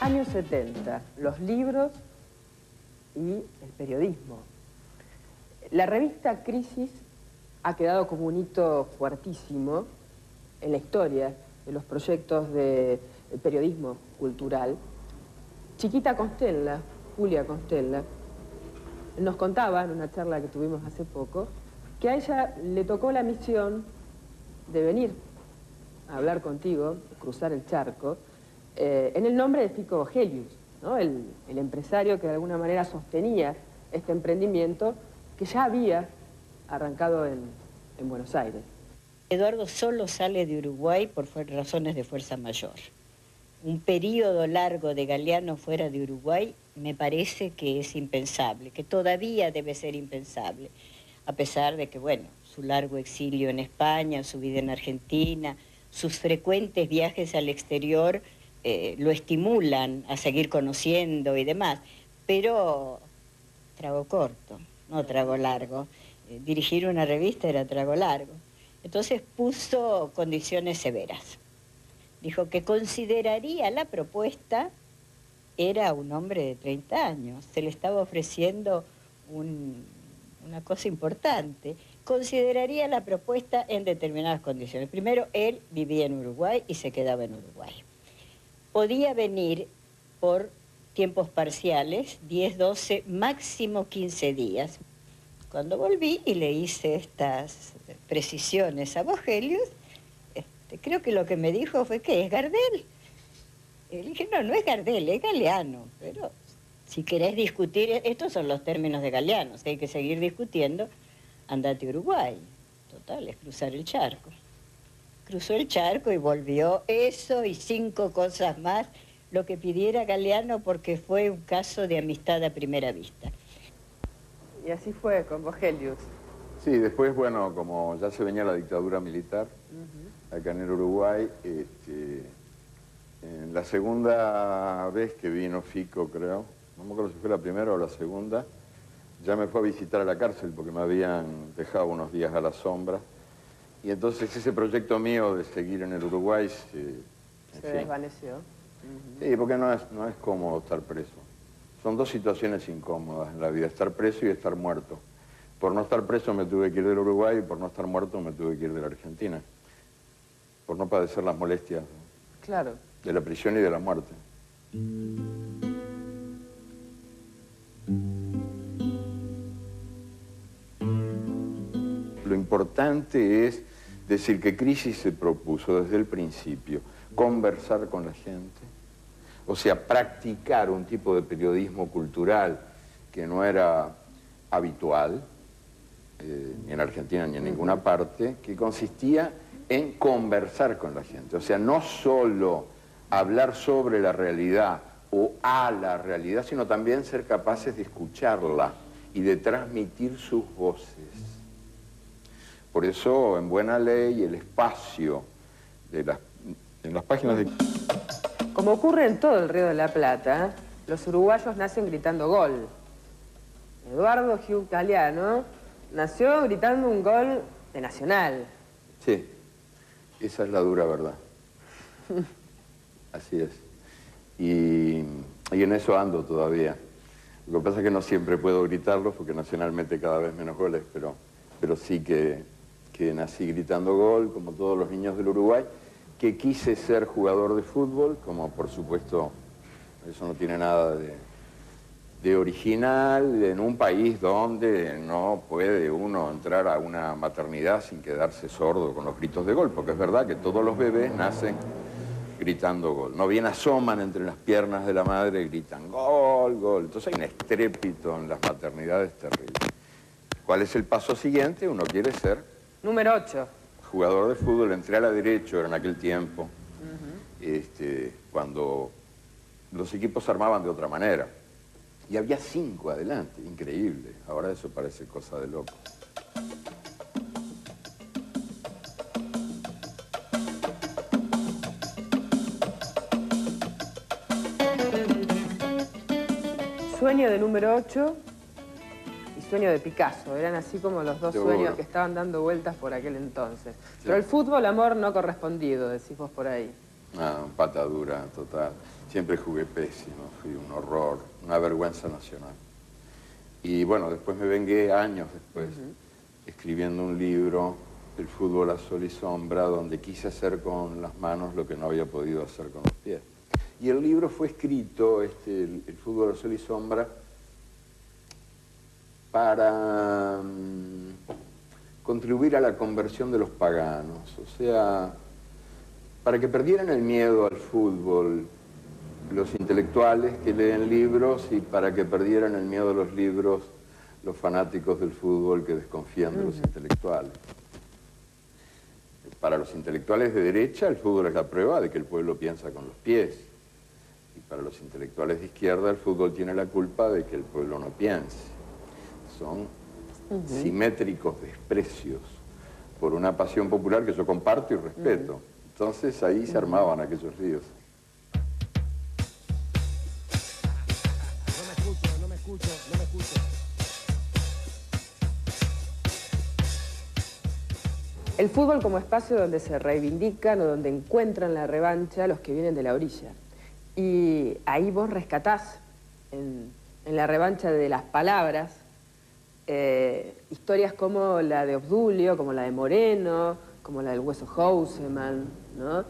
Speaker 1: Años 70, los libros y el periodismo. La revista Crisis ha quedado como un hito fuertísimo en la historia de los proyectos de periodismo cultural. Chiquita Constella, Julia Constella, nos contaba en una charla que tuvimos hace poco que a ella le tocó la misión de venir a hablar contigo, cruzar el charco, en el nombre de Fico Gelius, ¿no? El empresario que de alguna manera sostenía este emprendimiento que ya había arrancado en Buenos Aires.
Speaker 4: Eduardo solo sale de Uruguay por razones de fuerza mayor. Un periodo largo de Galeano fuera de Uruguay me parece que es impensable, que todavía debe ser impensable, a pesar de que, bueno, su largo exilio en España, su vida en Argentina, sus frecuentes viajes al exterior lo estimulan a seguir conociendo y demás, pero trago corto, no trago largo. Dirigir una revista era trago largo. Entonces puso condiciones severas. Dijo que consideraría la propuesta, era un hombre de 30 años, se le estaba ofreciendo una cosa importante, consideraría la propuesta en determinadas condiciones. Primero, él vivía en Uruguay y se quedaba en Uruguay. Podía venir por tiempos parciales, 10, 12, máximo 15 días. Cuando volví y le hice estas precisiones a Vogelius, creo que lo que me dijo fue que es Gardel. Y le dije, no es Gardel, es Galeano. Pero si querés discutir, estos son los términos de Galeano, si hay que seguir discutiendo, andate a Uruguay. Total, es cruzar el charco. Cruzó el charco y volvió, eso y 5 cosas más, lo que pidiera Galeano, porque fue un caso de amistad a primera vista.
Speaker 1: Y así fue con Vogelius.
Speaker 2: Sí, después, bueno, como ya se venía la dictadura militar, acá en el Uruguay, en la segunda vez que vino Fico, creo, no me acuerdo si fue la primera o la segunda, ya me fue a visitar a la cárcel porque me habían dejado unos días a la sombra. Y entonces ese proyecto mío de seguir en el Uruguay
Speaker 1: se desvaneció.
Speaker 2: Sí, porque no es cómodo estar preso. Son dos situaciones incómodas en la vida, estar preso y estar muerto. Por no estar preso me tuve que ir del Uruguay y por no estar muerto me tuve que ir de la Argentina. Por no padecer las molestias de la prisión y de la muerte. Lo importante es decir que Crisis se propuso desde el principio conversar con la gente, o sea, practicar un tipo de periodismo cultural que no era habitual, ni en Argentina ni en ninguna parte, que consistía en conversar con la gente. O sea, no solo hablar sobre la realidad o a la realidad, sino también ser capaces de escucharla y de transmitir sus voces. Por eso, en Buena Ley, el espacio en las páginas de...
Speaker 1: Como ocurre en todo el Río de la Plata, los uruguayos nacen gritando gol. Eduardo Hugh Galeano nació gritando un gol de Nacional.
Speaker 2: Sí, esa es la dura verdad. Así es. Y en eso ando todavía. Lo que pasa es que no siempre puedo gritarlo porque nacionalmente cada vez menos goles, pero sí que nací gritando gol, como todos los niños del Uruguay, que quise ser jugador de fútbol, como por supuesto eso no tiene nada de original, en un país donde no puede uno entrar a una maternidad sin quedarse sordo con los gritos de gol, porque es verdad que todos los bebés nacen gritando gol. No bien asoman entre las piernas de la madre, gritan gol, gol. Entonces hay un estrépito en las maternidades terrible. ¿Cuál es el paso siguiente? Uno quiere ser...
Speaker 1: Número 8.
Speaker 2: Jugador de fútbol, entré a la derecha, era en aquel tiempo, cuando los equipos se armaban de otra manera. Y había 5 adelante, increíble. Ahora eso parece cosa de loco.
Speaker 1: Sueño de número 8 y sueño de Picasso. Eran así como los dos
Speaker 2: Seguro.
Speaker 1: sueños que estaban dando vueltas por aquel entonces. Sí. Pero el fútbol, amor no correspondido, decís vos por ahí.
Speaker 2: Ah, patadura total. Siempre jugué pésimo, fui un horror, una vergüenza nacional. Y bueno, después me vengué años después, escribiendo un libro, El fútbol a sol y sombra, donde quise hacer con las manos lo que no había podido hacer con los pies. Y el libro fue escrito, el fútbol a sol y sombra, para contribuir a la conversión de los paganos, o sea, para que perdieran el miedo al fútbol los intelectuales que leen libros y para que perdieran el miedo a los libros los fanáticos del fútbol que desconfían de los intelectuales. Para los intelectuales de derecha, el fútbol es la prueba de que el pueblo piensa con los pies. Y para los intelectuales de izquierda, el fútbol tiene la culpa de que el pueblo no piense. Son simétricos desprecios por una pasión popular que yo comparto y respeto. Entonces ahí se armaban aquellos líos.
Speaker 3: No me escucho.
Speaker 1: El fútbol como espacio donde se reivindican o donde encuentran la revancha los que vienen de la orilla. Y ahí vos rescatás, en la revancha de las palabras, historias como la de Obdulio, como la de Moreno, como la del Hueso Houseman, ¿no?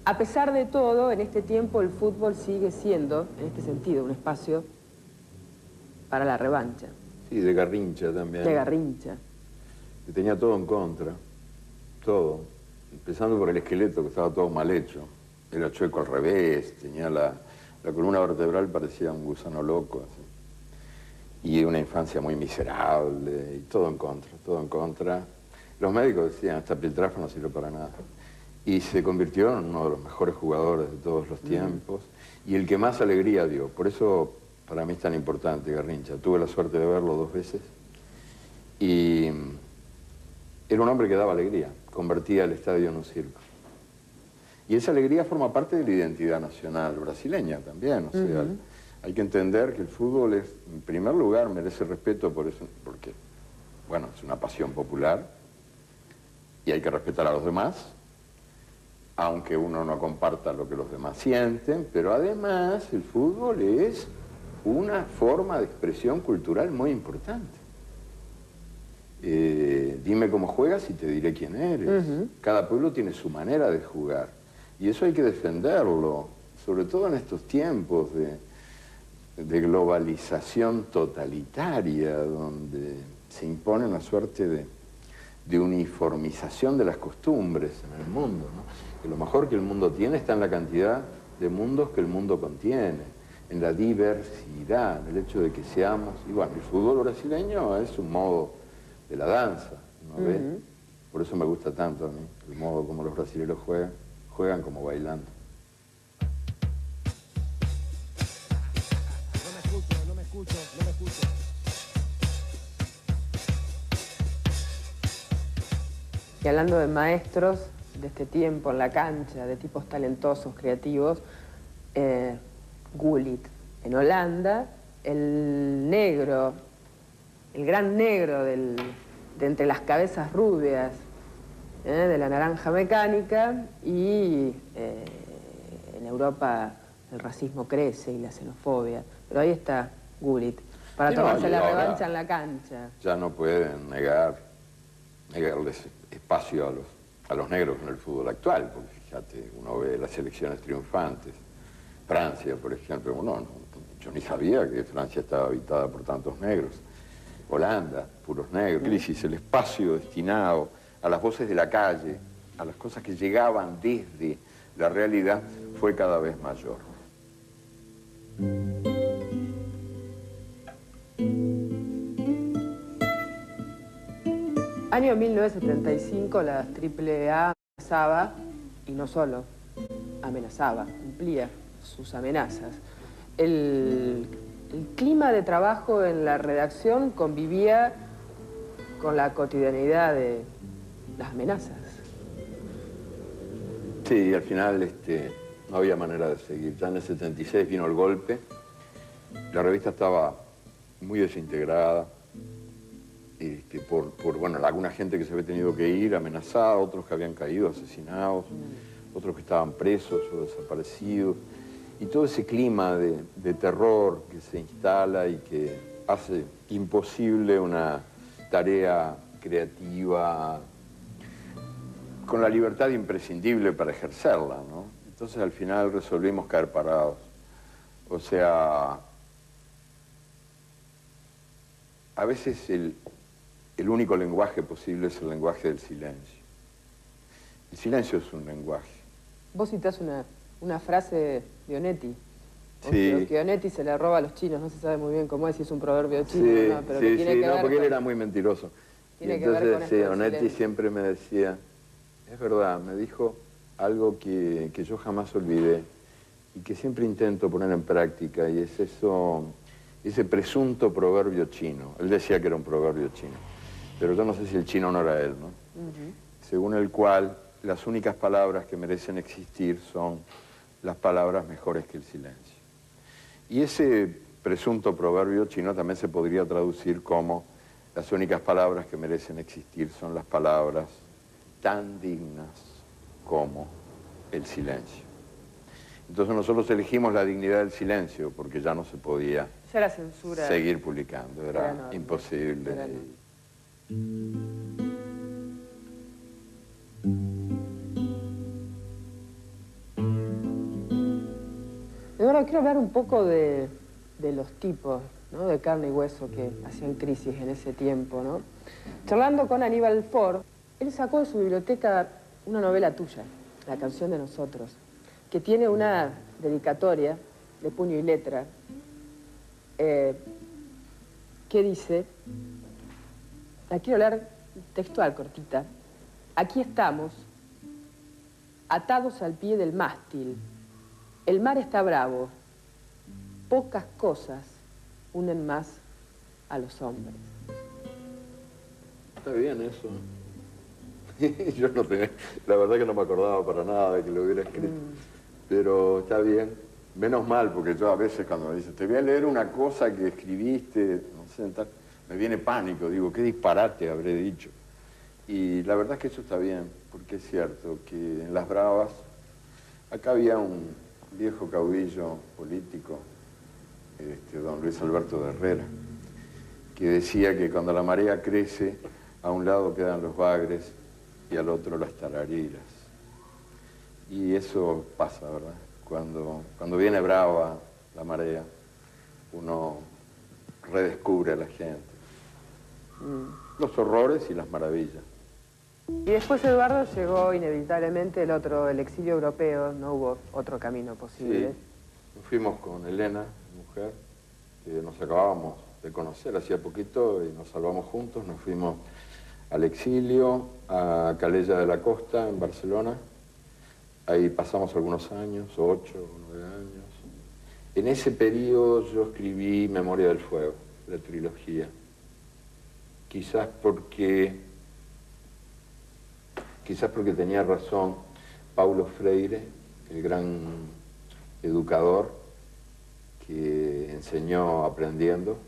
Speaker 1: A pesar de todo, en este tiempo el fútbol sigue siendo, en este sentido, un espacio para la revancha.
Speaker 2: Sí, de Garrincha también.
Speaker 1: De Garrincha.
Speaker 2: Que tenía todo en contra, todo. Empezando por el esqueleto, que estaba todo mal hecho. Era chueco al revés, tenía la columna vertebral, parecía un gusano loco, así. Y una infancia muy miserable, y todo en contra. Los médicos decían, esta piltrafa no sirve para nada. Y se convirtió en uno de los mejores jugadores de todos los tiempos, y el que más alegría dio. Por eso, para mí es tan importante Garrincha. Tuve la suerte de verlo 2 veces, y era un hombre que daba alegría, convertía el estadio en un circo. Y esa alegría forma parte de la identidad nacional brasileña también, o sea, hay que entender que el fútbol es, en primer lugar, merece respeto por eso, porque, bueno, es una pasión popular y hay que respetar a los demás, aunque uno no comparta lo que los demás sienten, pero además el fútbol es una forma de expresión cultural muy importante. Dime cómo juegas y te diré quién eres. Cada pueblo tiene su manera de jugar y eso hay que defenderlo, sobre todo en estos tiempos de globalización totalitaria, donde se impone una suerte de uniformización de las costumbres en el mundo, ¿no? Que lo mejor que el mundo tiene está en la cantidad de mundos que el mundo contiene, en la diversidad, en el hecho de que seamos... Y bueno, el fútbol brasileño es un modo de la danza, ¿no ves? Por eso me gusta tanto a mí, el modo como los brasileños juegan como bailando.
Speaker 1: Y hablando de maestros de este tiempo en la cancha, de tipos talentosos, creativos, Gullit. En Holanda, el negro, el gran negro de entre las cabezas rubias, de la Naranja Mecánica, y en Europa el racismo crece y la xenofobia. Pero ahí está Gullit, para
Speaker 2: Sí,
Speaker 1: tomarse
Speaker 2: no, y
Speaker 1: la
Speaker 2: ahora
Speaker 1: revancha en la cancha.
Speaker 2: Ya no pueden negarles espacio a los negros en el fútbol actual, porque fíjate, uno ve las selecciones triunfantes. Francia, por ejemplo, yo ni sabía que Francia estaba habitada por tantos negros. Holanda, puros negros. Crisis, el espacio destinado a las voces de la calle, a las cosas que llegaban desde la realidad, fue cada vez mayor.
Speaker 1: Año 1975, la AAA amenazaba, y no solo amenazaba, cumplía sus amenazas. El clima de trabajo en la redacción convivía con la cotidianidad de las amenazas.
Speaker 2: Sí, al final no había manera de seguir. Ya en el 76 vino el golpe, la revista estaba muy desintegrada, por alguna gente que se había tenido que ir amenazada, otros que habían caído asesinados, otros que estaban presos o desaparecidos. Y todo ese clima de terror que se instala y que hace imposible una tarea creativa con la libertad imprescindible para ejercerla, ¿no? Entonces al final resolvimos caer parados. O sea, a veces el único lenguaje posible es el lenguaje del silencio. El silencio es un lenguaje.
Speaker 1: Vos citás una frase de Onetti.
Speaker 2: Sí.
Speaker 1: Que Onetti se le roba a los chinos, no se sabe muy bien cómo es, si es un proverbio chino
Speaker 2: Sí,
Speaker 1: o no, pero que tiene que ver
Speaker 2: porque
Speaker 1: con,
Speaker 2: él era muy mentiroso.
Speaker 1: tiene
Speaker 2: Y
Speaker 1: que ver con
Speaker 2: entonces,
Speaker 1: esto del
Speaker 2: Onetti
Speaker 1: silencio.
Speaker 2: siempre me decía, es verdad, me dijo algo que yo jamás olvidé y que siempre intento poner en práctica, y es eso, ese presunto proverbio chino. Él decía que era un proverbio chino, pero yo no sé si el chino no era él, ¿no? Según el cual las únicas palabras que merecen existir son las palabras mejores que el silencio. Y ese presunto proverbio chino también se podría traducir como las únicas palabras que merecen existir son las palabras tan dignas como el silencio. Entonces nosotros elegimos la dignidad del silencio porque ya no se podía
Speaker 1: Ya la censura
Speaker 2: seguir publicando, era
Speaker 1: enorme,
Speaker 2: imposible.
Speaker 1: era enorme. Eduardo, quiero hablar un poco de los tipos, ¿no?, de carne y hueso que hacían crisis en ese tiempo, ¿no? Charlando con Aníbal Ford, él sacó de su biblioteca una novela tuya, La canción de nosotros, que tiene una dedicatoria de puño y letra que dice, la quiero leer textual, cortita: aquí estamos, atados al pie del mástil. El mar está bravo. Pocas cosas unen más a los hombres.
Speaker 2: Está bien eso. Yo no tenía, la verdad que no me acordaba para nada de que lo hubiera escrito. Pero está bien. Menos mal, porque yo a veces cuando me dicen, te voy a leer una cosa que escribiste, no sé, tal, me viene pánico, digo, qué disparate habré dicho. Y la verdad es que eso está bien, porque es cierto que en Las Bravas, acá había un viejo caudillo político, don Luis Alberto de Herrera, que decía que cuando la marea crece, a un lado quedan los bagres y al otro las tarareras. Y eso pasa, ¿verdad? Cuando viene brava la marea, uno redescubre a la gente. Los horrores y las maravillas.
Speaker 1: Y después, Eduardo, llegó inevitablemente el exilio europeo, no hubo otro camino posible.
Speaker 2: Sí, nos fuimos con Elena, mi mujer, que nos acabábamos de conocer hacía poquito y nos salvamos juntos. Nos fuimos al exilio, a Calella de la Costa, en Barcelona. Ahí pasamos algunos años, 8 o 9 años. En ese periodo yo escribí Memoria del Fuego, la trilogía. Quizás porque quizás porque tenía razón Paulo Freire, el gran educador que enseñó aprendiendo,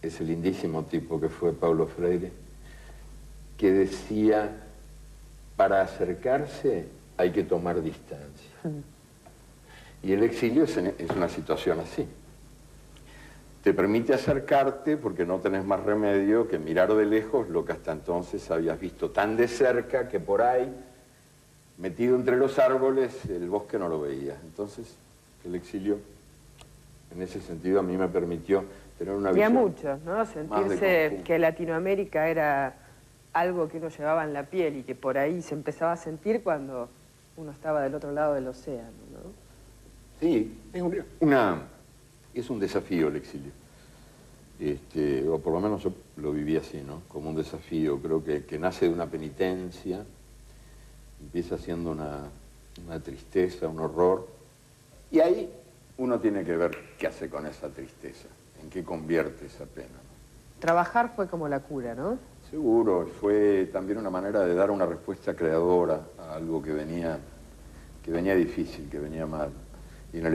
Speaker 2: ese lindísimo tipo que fue Paulo Freire, que decía, para acercarse hay que tomar distancia. Y el exilio es una situación así. Te permite acercarte porque no tenés más remedio que mirar de lejos lo que hasta entonces habías visto tan de cerca que por ahí, metido entre los árboles, el bosque no lo veías. Entonces, el exilio, en ese sentido, a mí me permitió tener una visión.
Speaker 1: Y a muchos, ¿no? Sentirse que Latinoamérica era algo que uno llevaba en la piel y que por ahí se empezaba a sentir cuando uno estaba del otro lado del océano, ¿no?
Speaker 2: Sí, es un desafío el exilio. O por lo menos yo lo viví así, ¿no? Como un desafío. Creo que nace de una penitencia, empieza siendo una tristeza, un horror, y ahí uno tiene que ver qué hace con esa tristeza, en qué convierte esa pena, ¿no?
Speaker 1: Trabajar fue como la cura, ¿no?
Speaker 2: Seguro, fue también una manera de dar una respuesta creadora a algo que venía difícil, que venía mal.